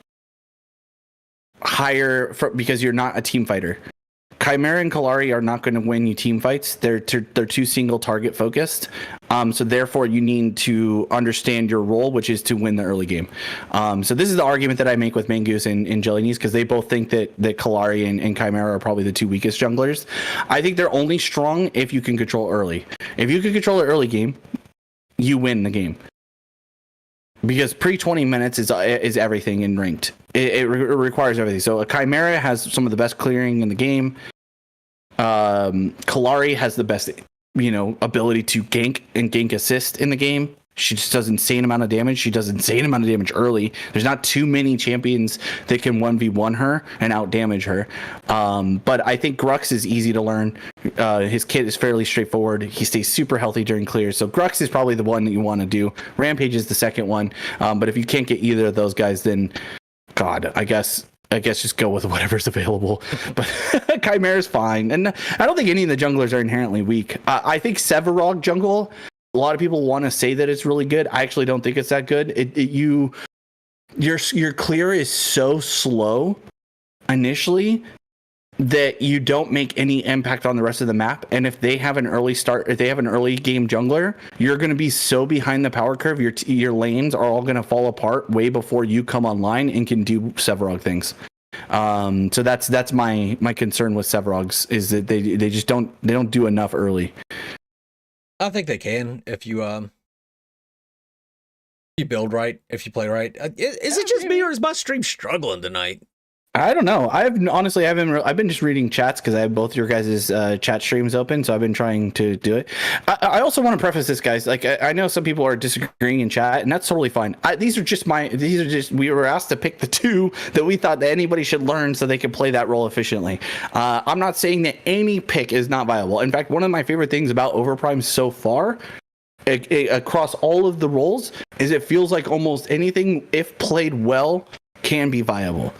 higher because you're not a team fighter. Chimera and Kalari are not going to win you team fights. They're too single target focused. So therefore you need to understand your role, which is to win the early game. So this is the argument that I make with Mangoose and Jelly Knees, because they both think that Kalari and Chimera are probably the two weakest junglers. I think they're only strong if you can control early. If you can control the early game, you win the game. Because pre 20 minutes is everything in ranked. It requires everything. So a Chimera has some of the best clearing in the game. Kalari has the best, ability to gank assist in the game. She just does insane amount of damage. She does insane amount of damage early. There's not too many champions that can 1v1 her and out damage her. But I think Grux is easy to learn. His kit is fairly straightforward. He stays super healthy during clears. So Grux is probably the one that you want to do. Rampage is the second one. But if you can't get either of those guys, then God, I guess just go with whatever's available. But Chimera's fine. And I don't think any of the junglers are inherently weak. I think Sevarog jungle, a lot of people want to say that it's really good. I actually don't think it's that good. Your clear is so slow initially that you don't make any impact on the rest of the map. And if they have an early game jungler, you're going to be so behind the power curve. Your lanes are all going to fall apart way before you come online and can do Sevarog things. So that's my concern with Sevarogs, is that they just don't do enough early. I think they can if you build right, if you play right. Is it just me, or is my stream struggling tonight? I don't know. Honestly, I've been just reading chats because I have both your guys' chat streams open, so I've been trying to do it. I also want to preface this, guys. Like, I know some people are disagreeing in chat, and that's totally fine. These are just we were asked to pick the two that we thought that anybody should learn so they could play that role efficiently. I'm not saying that any pick is not viable. In fact, one of my favorite things about Overprime so far, across all of the roles, is it feels like almost anything, if played well, can be viable.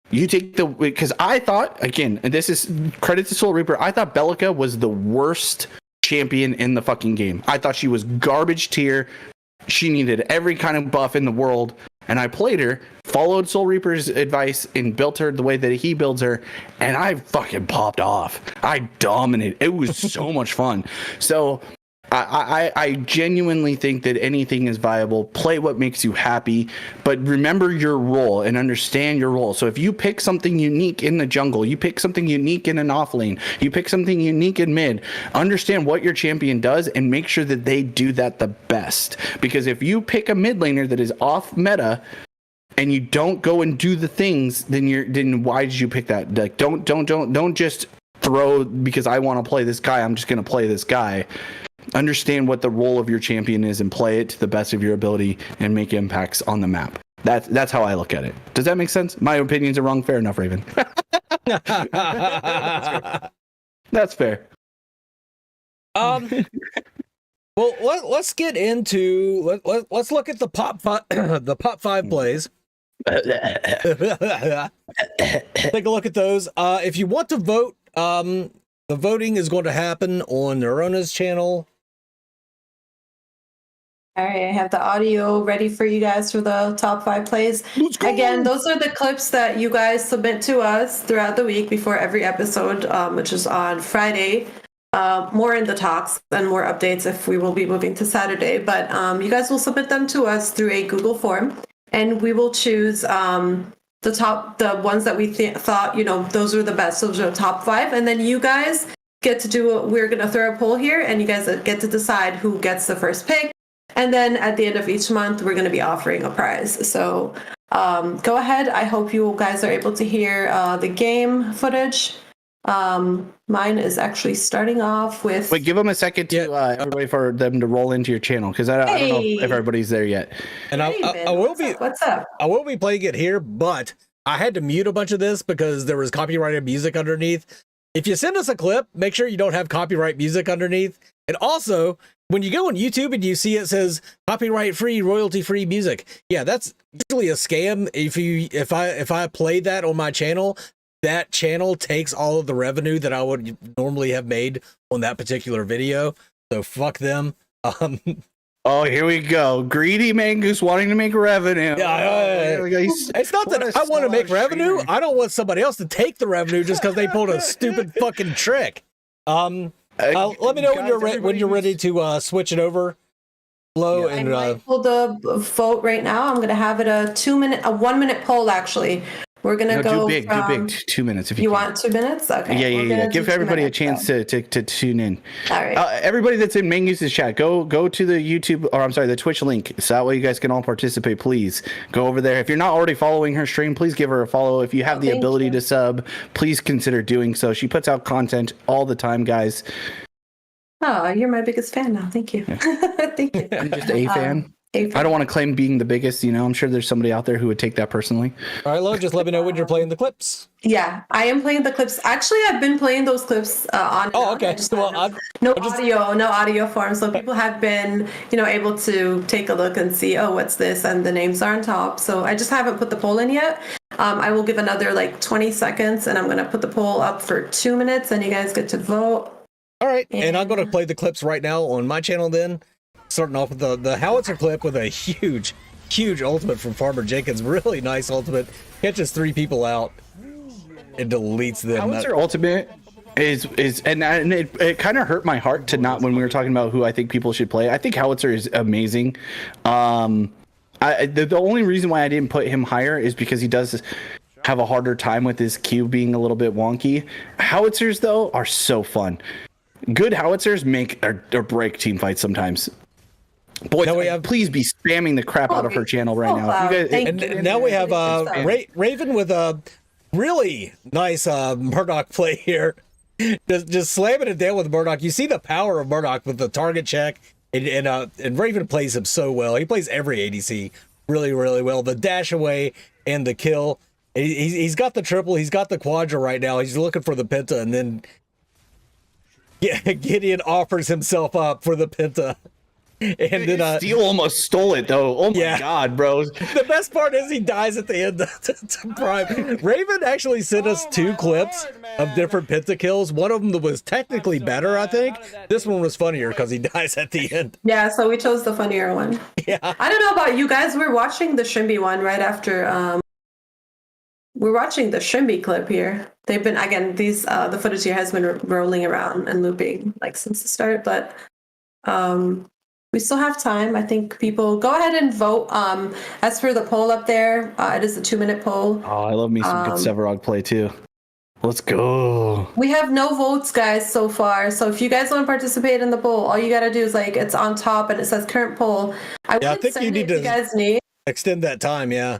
You take because I thought, again, and this is credit to Soul Reaper, I thought Bellica was the worst champion in the fucking game. I thought she was garbage tier. She needed every kind of buff in the world. And I played her, followed Soul Reaper's advice, and built her the way that he builds her. And I fucking popped off. I dominated. It was so much fun. So I genuinely think that anything is viable. Play what makes you happy, but remember your role and understand your role. So if you pick something unique in the jungle, you pick something unique in an offlane, you pick something unique in mid, understand what your champion does and make sure that they do that the best. Because if you pick a mid laner that is off meta and you don't go and do the things, then why did you pick that? Like, don't just throw because I want to play this guy, I'm just going to play this guy. Understand what the role of your champion is and play it to the best of your ability and make impacts on the map. That's how I look at it. Does that make sense? My opinions are wrong. Fair enough, Raven. That's fair. Well, let's get into let's look at the top five plays. Take a look at those. If you want to vote, the voting is going to happen on NureOnna's channel. All right, I have the audio ready for you guys for the top 5 plays. Again, those are the clips that you guys submit to us throughout the week before every episode, which is on Friday. More in the talks and more updates if we will be moving to Saturday. But you guys will submit them to us through a Google form, and we will choose the ones that we thought, those are the best. Those are the top 5. And then you guys get to we're going to throw a poll here, and you guys get to decide who gets the first pick. And then at the end of each month, we're going to be offering a prize. So go ahead. I hope you guys are able to hear the game footage. Mine is actually starting off with... Wait, give them a second to everybody for them to roll into your channel, because I don't know if everybody's there yet. And I will be... What's up? I will be playing it here, but I had to mute a bunch of this because there was copyrighted music underneath. If you send us a clip, make sure you don't have copyright music underneath. And also, when you go on YouTube and you see it says copyright-free, royalty-free music, yeah, that's usually a scam. If I play that on my channel, that channel takes all of the revenue that I would normally have made on that particular video. So fuck them. Oh, here we go. Greedy Mangoose wanting to make revenue. Yeah, it's not that I want to make revenue. I don't want somebody else to take the revenue just because they pulled a stupid fucking trick. Let me know when you're ready to switch it over. Low and I pull the vote right now. I'm going to have it a 1 minute poll. Actually, we're going to go do big. 2 minutes if you want 2 minutes. Okay. Yeah. Give everybody a chance to tune in. All right. Everybody that's in Mangoose's chat, go to the YouTube, or I'm sorry, the Twitch link, so that way you guys can all participate. Please go over there. If you're not already following her stream, please give her a follow. If you have the ability to sub, please consider doing so. She puts out content all the time, guys. Oh, you're my biggest fan now. Thank you. Thank you. I'm just a fan. I don't want to claim being the biggest, I'm sure there's somebody out there who would take that personally. All right, Lo, just let me know when you're playing the clips. Yeah, I am playing the clips. Actually, I've been playing those clips on. Oh, okay. No audio form. So people have been, able to take a look and see, what's this? And the names are on top. So I just haven't put the poll in yet. I will give another 20 seconds, and I'm going to put the poll up for 2 minutes, and you guys get to vote. All right, and I'm going to play the clips right now on my channel then. Starting off with the howitzer clip with a huge ultimate from Farmer Jenkins. Really nice ultimate. Catches 3 people out and deletes them. Howitzer ultimate is and it kind of hurt my heart to not, when we were talking about who I think people should play. I think Howitzer is amazing. The only reason why I didn't put him higher is because he does have a harder time with his Q being a little bit wonky. Howitzers, though, are so fun. Good howitzers make or break team fights sometimes. Boys, please be spamming the crap out of her channel right now. You guys, now we have Raven with really nice Murdoch play here. Just slamming it down with Murdoch. You see the power of Murdoch with the target check, and Raven plays him so well. He plays every ADC really, really well. The dash away and the kill. He's got the triple. He's got the quadra right now. He's looking for the penta, and then Gideon offers himself up for the penta. And then Steel almost stole it though. Oh my god, bro. The best part is he dies at the end to Prime. Raven actually sent us 2 clips of different pentakills. One of them was technically better, I think. This one was funnier because he dies at the end. Yeah, so we chose the funnier one. Yeah. I don't know about you guys. We're watching the Shimby one right after. We're watching the Shimby clip here. They've been, again, the footage here has been rolling around and looping like since the start, but we still have time. I think people go ahead and vote. As for the poll up there, it is a 2-minute poll. Oh, I love me some good Sevarog play too. Let's go. We have no votes, guys, so far. So if you guys want to participate in the poll, all you got to do is it's on top and it says current poll. I think you need to guys need extend that time. Yeah.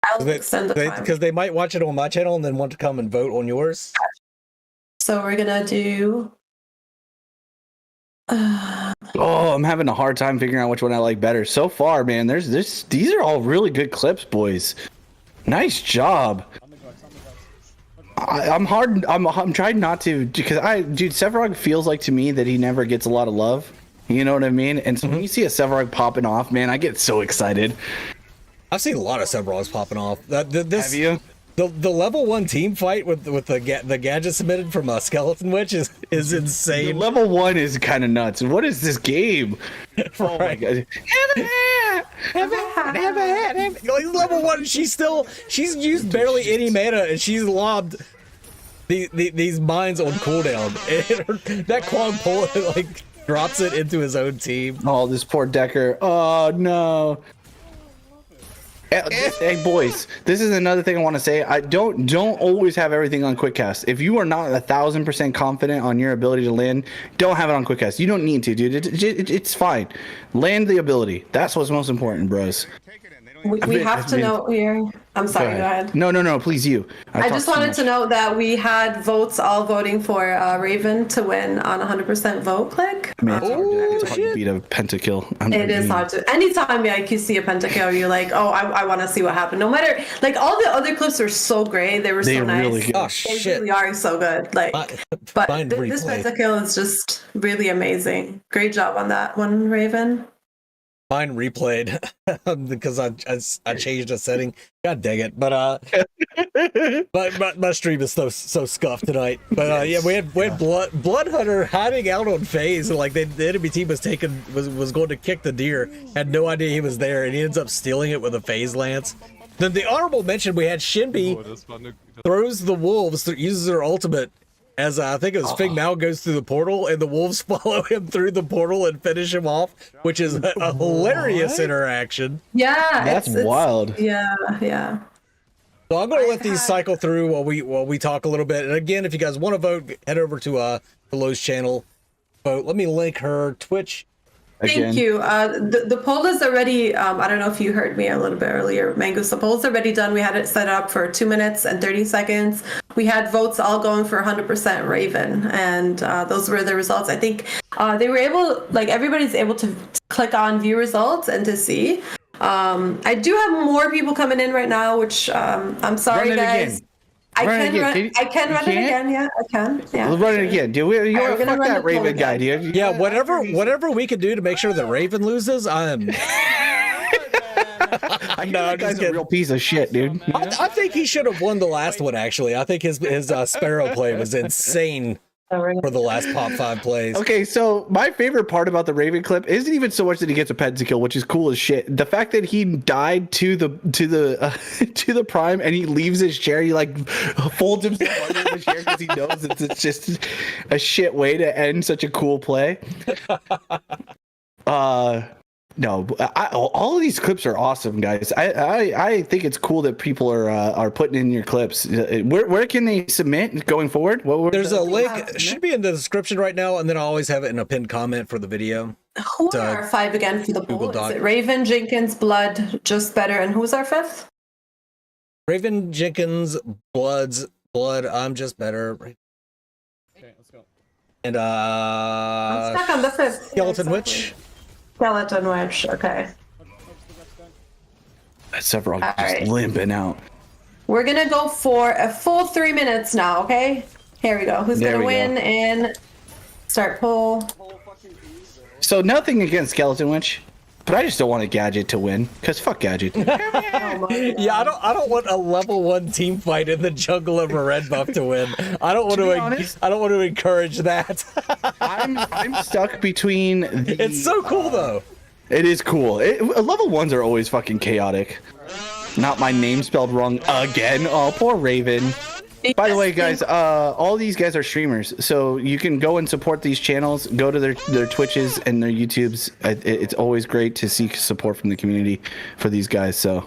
I'll extend the time. Because they might watch it on my channel and then want to come and vote on yours. So we're going to do... Oh, I'm having a hard time figuring out which one I like better. So far, man, these are all really good clips, boys. Nice job. I'm trying not to, because Sevarog feels like to me that he never gets a lot of love. You know what I mean? And so when you see a Sevarog popping off, man, I get so excited. I've seen a lot of Sevarogs popping off. Have you? The level 1 team fight with the gadget submitted from Skeleton Witch is insane. The level 1 is kind of nuts. What is this game? Oh my god! Have a hat. Level 1. She's used barely any mana, and she's lobbed these mines on cooldown. And that Quang pull drops it into his own team. Oh, this poor Decker. Oh no. Hey boys, this is another thing I want to say. I don't always have everything on quick cast. If you are not 1000% confident on your ability to land, don't have it on quick cast. You don't need to, dude. It's fine. Land the ability. That's what's most important, bros. We have to know here. I'm sorry, go ahead. No, please, you. I just wanted to note that we had votes all voting for Raven to win on 100% vote click. Man, it's hard to beat a pentakill. It is hard to. Anytime you see a pentakill, you're like, oh, I want to see what happened. No matter, all the other clips were so great. They were so nice. Really good. Oh, shit. They really are so good. But this pentakill is just really amazing. Great job on that one, Raven. Mine replayed because I changed a setting. God dang it! But my stream is so scuffed tonight. But yeah, we had Blood Hunter hiding out on phase. The enemy team was going to kick the deer. Had no idea he was there, and he ends up stealing it with a phase lance. Then the honorable mention we had Shinbi throws the wolves, uses her ultimate. As I think it was Fig Mao goes through the portal, and the wolves follow him through the portal and finish him off, which is a hilarious interaction. Yeah, that's wild. Yeah. So I'm going to let these cycle through while we talk a little bit. And again, if you guys want to vote, head over to Lowe's channel. Vote. Let me link her Twitch. Thank you. The poll is already, I don't know if you heard me a little bit earlier, Mangus, the poll's already done. We had it set up for 2 minutes and 30 seconds. We had votes all going for 100% Raven, and those were the results. I think they were able, everybody's able to click on view results and to see. I do have more people coming in right now, which I'm sorry, guys. Again. I can run it again. Yeah, I can. Yeah. Let's run it again. Do we? Fuck that Raven guy, dude. Yeah, whatever we can do to make sure that Raven loses, I'm. That guy's a real piece of shit, dude. I think he should have won the last one. Actually, I think his Sparrow play was insane. For the last pop 5 plays. Okay, so my favorite part about the Raven clip isn't even so much that he gets a pentakill, which is cool as shit. The fact that he died to the prime and he leaves his chair, he folds himself under the chair because he knows it's just a shit way to end such a cool play. No, all of these clips are awesome, guys. I think it's cool that people are putting in your clips. Where can they submit going forward? There's a link. It should be in the description right now, and then I always have it in a pinned comment for the video. Who are our 5 again for the poll? Is it Raven, Jenkins, Blood, Just Better, and who's our 5th? Raven, Jenkins, blood. I'm just better. Okay, let's go. And I'm stuck on the 5th. Skeleton Witch. Skeleton Witch. Okay. That Sephiroth just right. limping out. We're gonna go for a full 3 minutes now. Okay. Here we go. Who's There gonna we win? go. And start pull. So nothing against Skeleton Witch, but I just don't want a Gadget to win, because fuck Gadget. Oh my Yeah, I don't want a level 1 team fight in the jungle of a red buff to win. I don't want To to. be honest- I don't want to encourage that. I'm stuck between the... It's so cool though. It is cool. Level 1s are always fucking chaotic. Not my name spelled wrong again. Oh, poor Raven. By the way, guys, all these guys are streamers, so you can go and support these channels. Go to their Twitches and their YouTubes. It's always great to seek support from the community for these guys. So,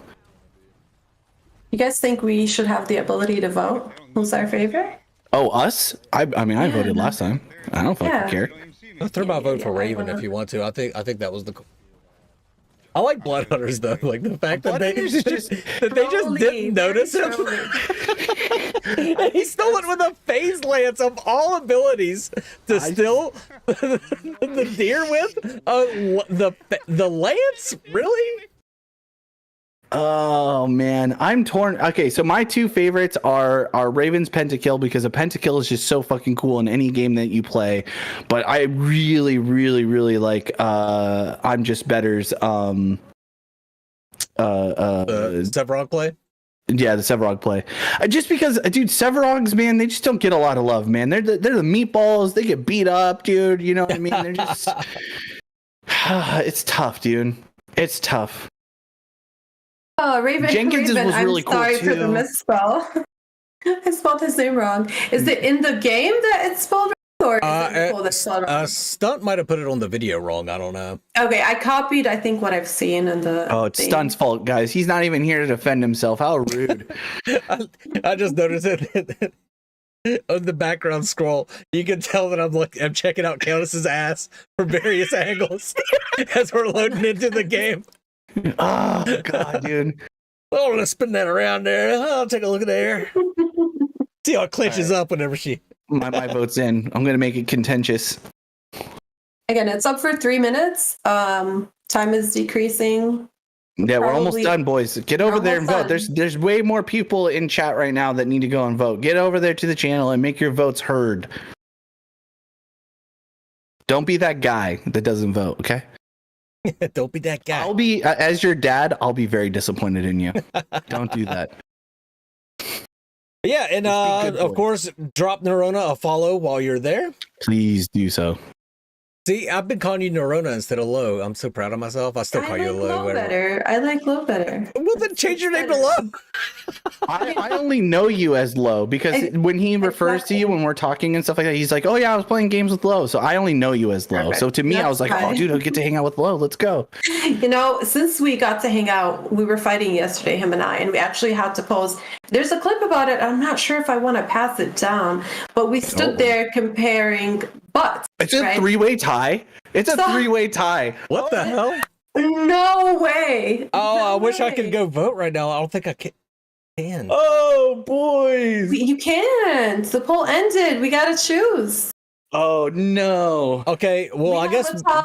You guys think we should have the ability to vote? Who's our favorite? oh, us? I mean, I voted last time. I don't fucking care. I'll throw my vote for Raven if you want to. I think that was the. I like Blood Hunters though, like the fact that they just didn't notice him. And he stole it with a phase lance of all abilities to steal the deer with the lance. Really? Oh man, I'm torn. Okay, so my two favorites are Raven's Pentakill, because a Pentakill is just so fucking cool in any game that you play. But I really, really, really like I'm Just Better's Sevrog play. Yeah, the Sevrog play. Just because, dude, Sevrogs, man, they just don't get a lot of love, man. They're the meatballs. They get beat up, dude. You know what I mean? They're just. It's tough, dude. It's tough. Oh, Raven. Jenkins Raven, was really I'm sorry cool for the too. misspell. I spelled his name wrong. Is it in the game that it's spelled wrong, or is it in the that's spelled wrong? Stunt might have put it on the video wrong. I don't know. Okay, I copied, I think, what I've seen in the. Oh, it's thing. Stunt's fault, guys. He's not even here to defend himself. How rude. I just noticed it on the background scroll. You can tell that I'm checking out Countess's ass from various angles as we're loading into the game. Oh, God, dude. Oh, let's spin that around there. I'll take a look at there. See how it clenches up whenever she. My vote's in. I'm going to make it contentious. Again, it's up for 3 minutes. Time is decreasing. Yeah, we're almost Probably- done, boys. Get over there and vote. Almost There's way more people in chat right now that need to go and vote. Get over there to the channel and make your votes heard. Don't be that guy that doesn't vote, okay? Don't be that guy. I'll be, as your dad, I'll be very disappointed in you. Don't do that. Yeah, and Just be good of boy. course, drop NureOnna a follow while you're there. Please do so. See, I've been calling you NureOnna instead of Low. I'm so proud of myself. I still call you Low. I like Low better. Well, then change your name to Low. I only know you as Low because when he refers to you when we're talking and stuff like that, he's like, "Oh yeah, I was playing games with Low," so I only know you as Low. Perfect. So to me, I was like, That's "Oh, fine. dude, I'll get to hang out with Low. Let's go." You know, since we got to hang out, we were fighting yesterday, him and I, and we actually had to pose. There's a clip about it. I'm not sure if I want to pass it down, but we stood there comparing butts. It's a right? three-way tie. It's a Stop. three-way tie. What the hell? No way. Oh, No I wish I way. could go vote right now. I don't think I can. Oh, boys. You can't. The poll ended. We gotta choose. Oh no. Okay, well, We I have guess a tie,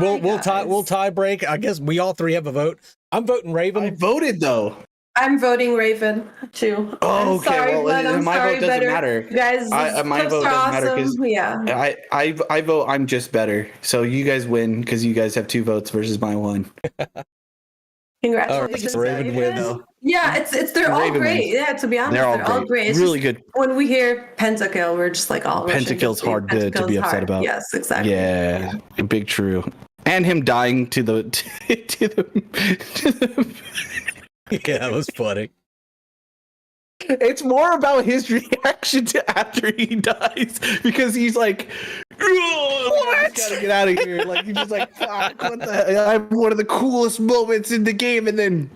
we'll guys. tie break. I guess we all three have a vote. I'm voting Raven. I voted though. I'm voting Raven too. Oh, I'm okay. sorry, Well, but then I'm my sorry, vote doesn't better. matter. Guys, My clips vote are doesn't matter awesome. Yeah. I vote I'm Just Better. So you guys win because you guys have 2 votes versus my 1. Congratulations. Raven wins. Yeah, it's they're all Raven great. wins. Yeah, to be honest, They're all great. It's Really just good. when we hear Pentakill, we're just like all Pentakill's hard to be upset about. Yes, exactly. Yeah, big true. And him dying to the to the Yeah, that was funny. It's more about his reaction to after he dies because he's like, I just gotta get out of here. Like he's just like, fuck, what the hell? I have one of the coolest moments in the game, and then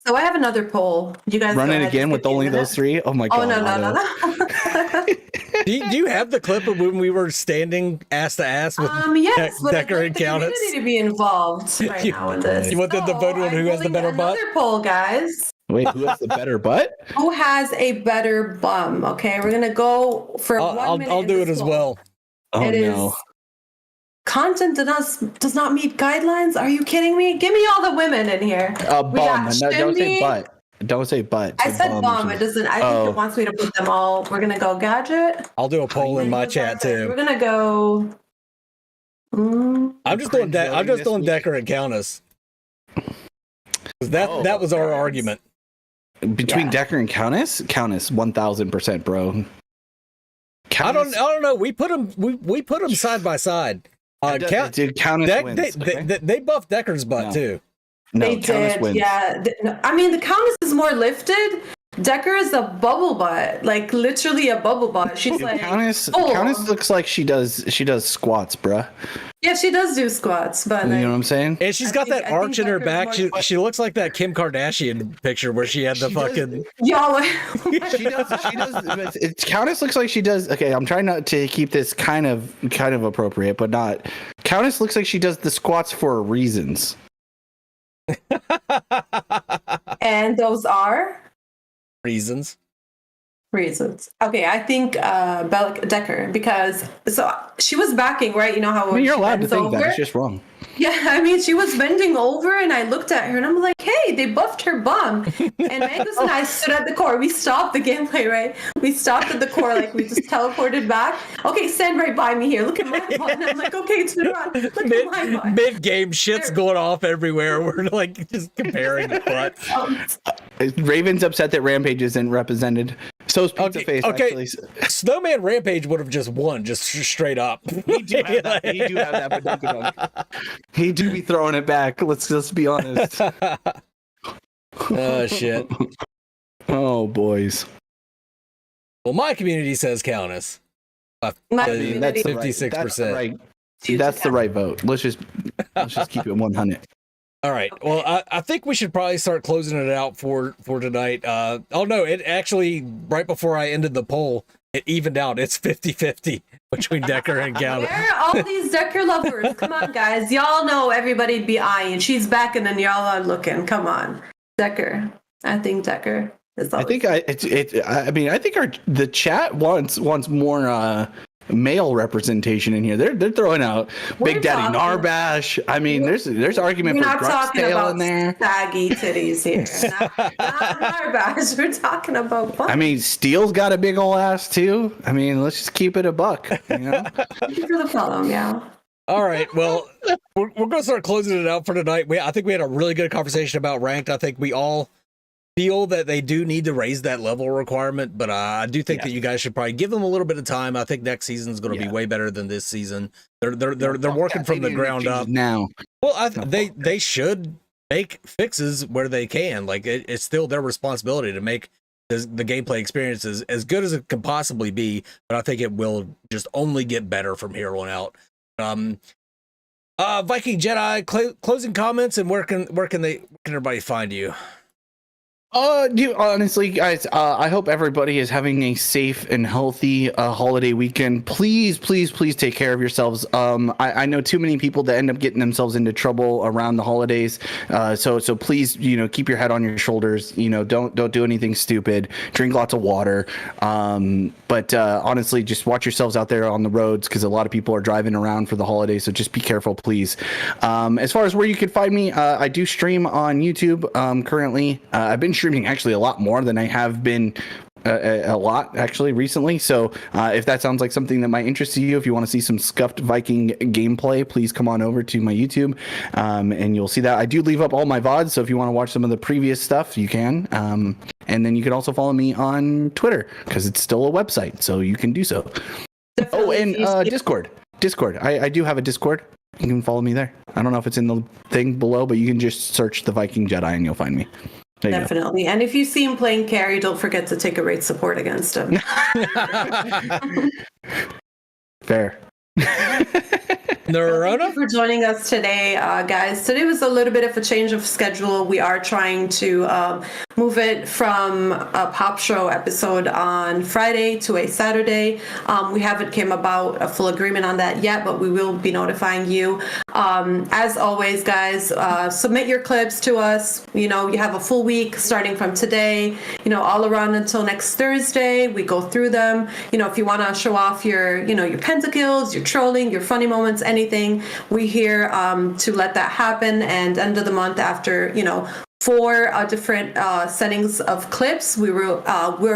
So I have another poll. You guys run go it ahead, again just with give me a only minute. those 3. Oh my god. Oh no. Do Do you have the clip of when we were standing ass to ass with yes, but Decker I'd and like the Countess? community to be involved right now in this. You want them to vote on who has the better butt? Another poll, guys. Wait, who has the better butt? Who has a better bum? Okay, we're gonna go for 1 minute. I'll do it as well. Oh It no. is content does not meet guidelines. Are you kidding me? Give me all the women in here. Bum. No, don't say butt. Don't say butt. I said bum. It doesn't. I think it wants me to put them all. We're gonna go gadget. I'll do a poll in my chat too. We're gonna go. I'm just doing Decker and Countess. That was our argument. Between Decker and Countess, 1000%, bro. I don't know. We put them side by side. Countess wins. They buffed Decker's butt too. No, They Countess did, wins. yeah. I mean, the Countess is more lifted. Decker is a bubble butt, like literally a bubble butt. She's like Countess looks like she does squats, bruh. Yeah, she does do squats, but You know what I'm saying? And she's got that arch in her back. She looks like that Kim Kardashian picture where she had the fucking. Y'all. She does. Countess looks like she does. Okay, I'm trying not to keep this kind of appropriate, but not. Countess looks like she does the squats for reasons. And those are reasons. Okay, I think Decker, because she was backing, right? You know how you're allowed to think over? that. It's just wrong. Yeah, I mean, she was bending over, and I looked at her, and I'm like, "Hey, they buffed her bum." And Magus and I stood at the core. We stopped the gameplay, right? We stopped at the core, like we just teleported back. Okay, stand right by me here. Look at my butt. And I'm like, "Okay, turn around. Look at my butt." Mid game, shit's going off everywhere. We're like just comparing the butts. Raven's upset that Rampage isn't represented. So's Pizza Face. Okay. Actually. Snowman Rampage would have just won, just straight up. He do have that, but don't get on. He do be throwing it back. Let's be honest. Oh shit. Oh boys. Well, my community says Countess. My community- that's 56%. That's the right vote. Let's just keep it 100. All right. Well, I think we should probably start closing it out for tonight. Oh no, it actually right before I ended the poll, it evened out. It's 50-50 between Decker and Countess. Where are all these Decker lovers? Come on, guys. Y'all know everybody'd be eyeing. She's back, and then y'all are looking. Come on, Decker. I think Decker is. I think the chat wants more male representation in here. They're throwing out Big Daddy Narbash. I mean, there's argument for Gruxtail in there. Saggy titties here. Not Narbash. We're talking about butt. I mean, Steel's got a big ol' ass too. I mean, let's just keep it a buck. You know. Thank you for the follow, yeah. All right. Well, we're going to start closing it out for tonight. I think we had a really good conversation about ranked. I think we all feel that they do need to raise that level requirement, but I do think that you guys should probably give them a little bit of time. I think next season is going to be way better than this season. They're working from the ground up now. Well, they should make fixes where they can. Like it's still their responsibility to make the gameplay experiences as good as it can possibly be. But I think it will just only get better from here on out. Viking Jedi, closing comments, and where can everybody find you? Honestly, guys, I hope everybody is having a safe and healthy holiday weekend. Please take care of yourselves. I know too many people that end up getting themselves into trouble around the holidays. So please, keep your head on your shoulders. Don't do anything stupid. Drink lots of water. But honestly, just watch yourselves out there on the roads because a lot of people are driving around for the holidays. So just be careful, please. As far as where you can find me, I do stream on YouTube currently. I've been streaming actually a lot more than I have been a lot actually recently. So if that sounds like something that might interest you, if you want to see some scuffed Viking gameplay, please come on over to my YouTube and you'll see that. I do leave up all my VODs, so if you want to watch some of the previous stuff, you can. And then you can also follow me on Twitter because it's still a website, so you can do so. Oh, and Discord. I do have a Discord. You can follow me there. I don't know if it's in the thing below, but you can just search the Viking Jedi and you'll find me. Definitely. And if you see him playing carry, don't forget to take a raid support against him. Fair. NureOnna? Thank you for joining us today, guys. Today was a little bit of a change of schedule. We are trying to move it from a pop show episode on Friday to a Saturday. We haven't came about a full agreement on that yet, but we will be notifying you. As always, guys, submit your clips to us. You know, you have a full week starting from today, you know, all around until next Thursday. We go through them. You know, if you want to show off your, you know, your pentakills, your trolling, your funny moments, anything, we here to let that happen. And end of the month, after, you know, 4 different settings of clips, we're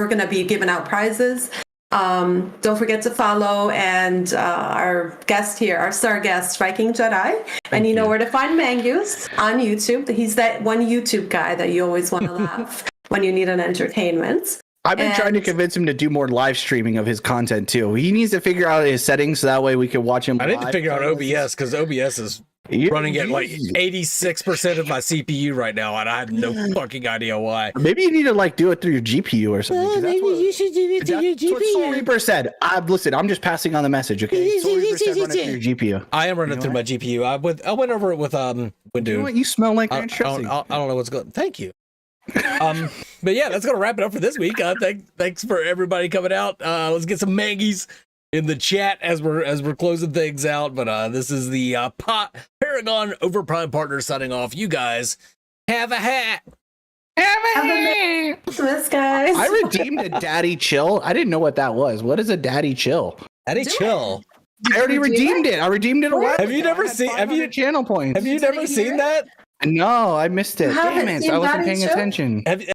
going to be giving out prizes. Don't forget to follow, and our guest here, our star guest, Viking Jedi. And you know where to find Mangus on YouTube. He's that one YouTube guy that you always want to laugh when you need an entertainment. I've been trying to convince him to do more live streaming of his content too. He needs to figure out his settings so that way we can watch him. I need to figure out OBS, because OBS is running at like 86% of my CPU right now, and I have no fucking idea why. Maybe you need to like do it through your GPU or something. Maybe you should do it through your That's what Soul GPU. Reaper said. Listen, I'm just passing on the message, okay? Soul Reaper said run it through your GPU. I am running through my GPU. I went over it with Windu. You know what? You smell like I ranch dressing. don't know what's going. Thank you. But yeah, that's gonna wrap it up for this week. Thanks for everybody coming out. Let's get some mangies in the chat as we're closing things out. But this is the Paragon Overprime partner signing off. You guys have a hat. Have a Merry Christmas, guys. I redeemed a daddy chill. I didn't know what that was. What is a daddy chill? Daddy chill. I already redeemed it. I redeemed it a while Have you ago. never I had seen? Have you 500 channel points? Have you never seen that? No, I missed it. You haven't Damn it! seen I wasn't Daddy paying Chill? attention.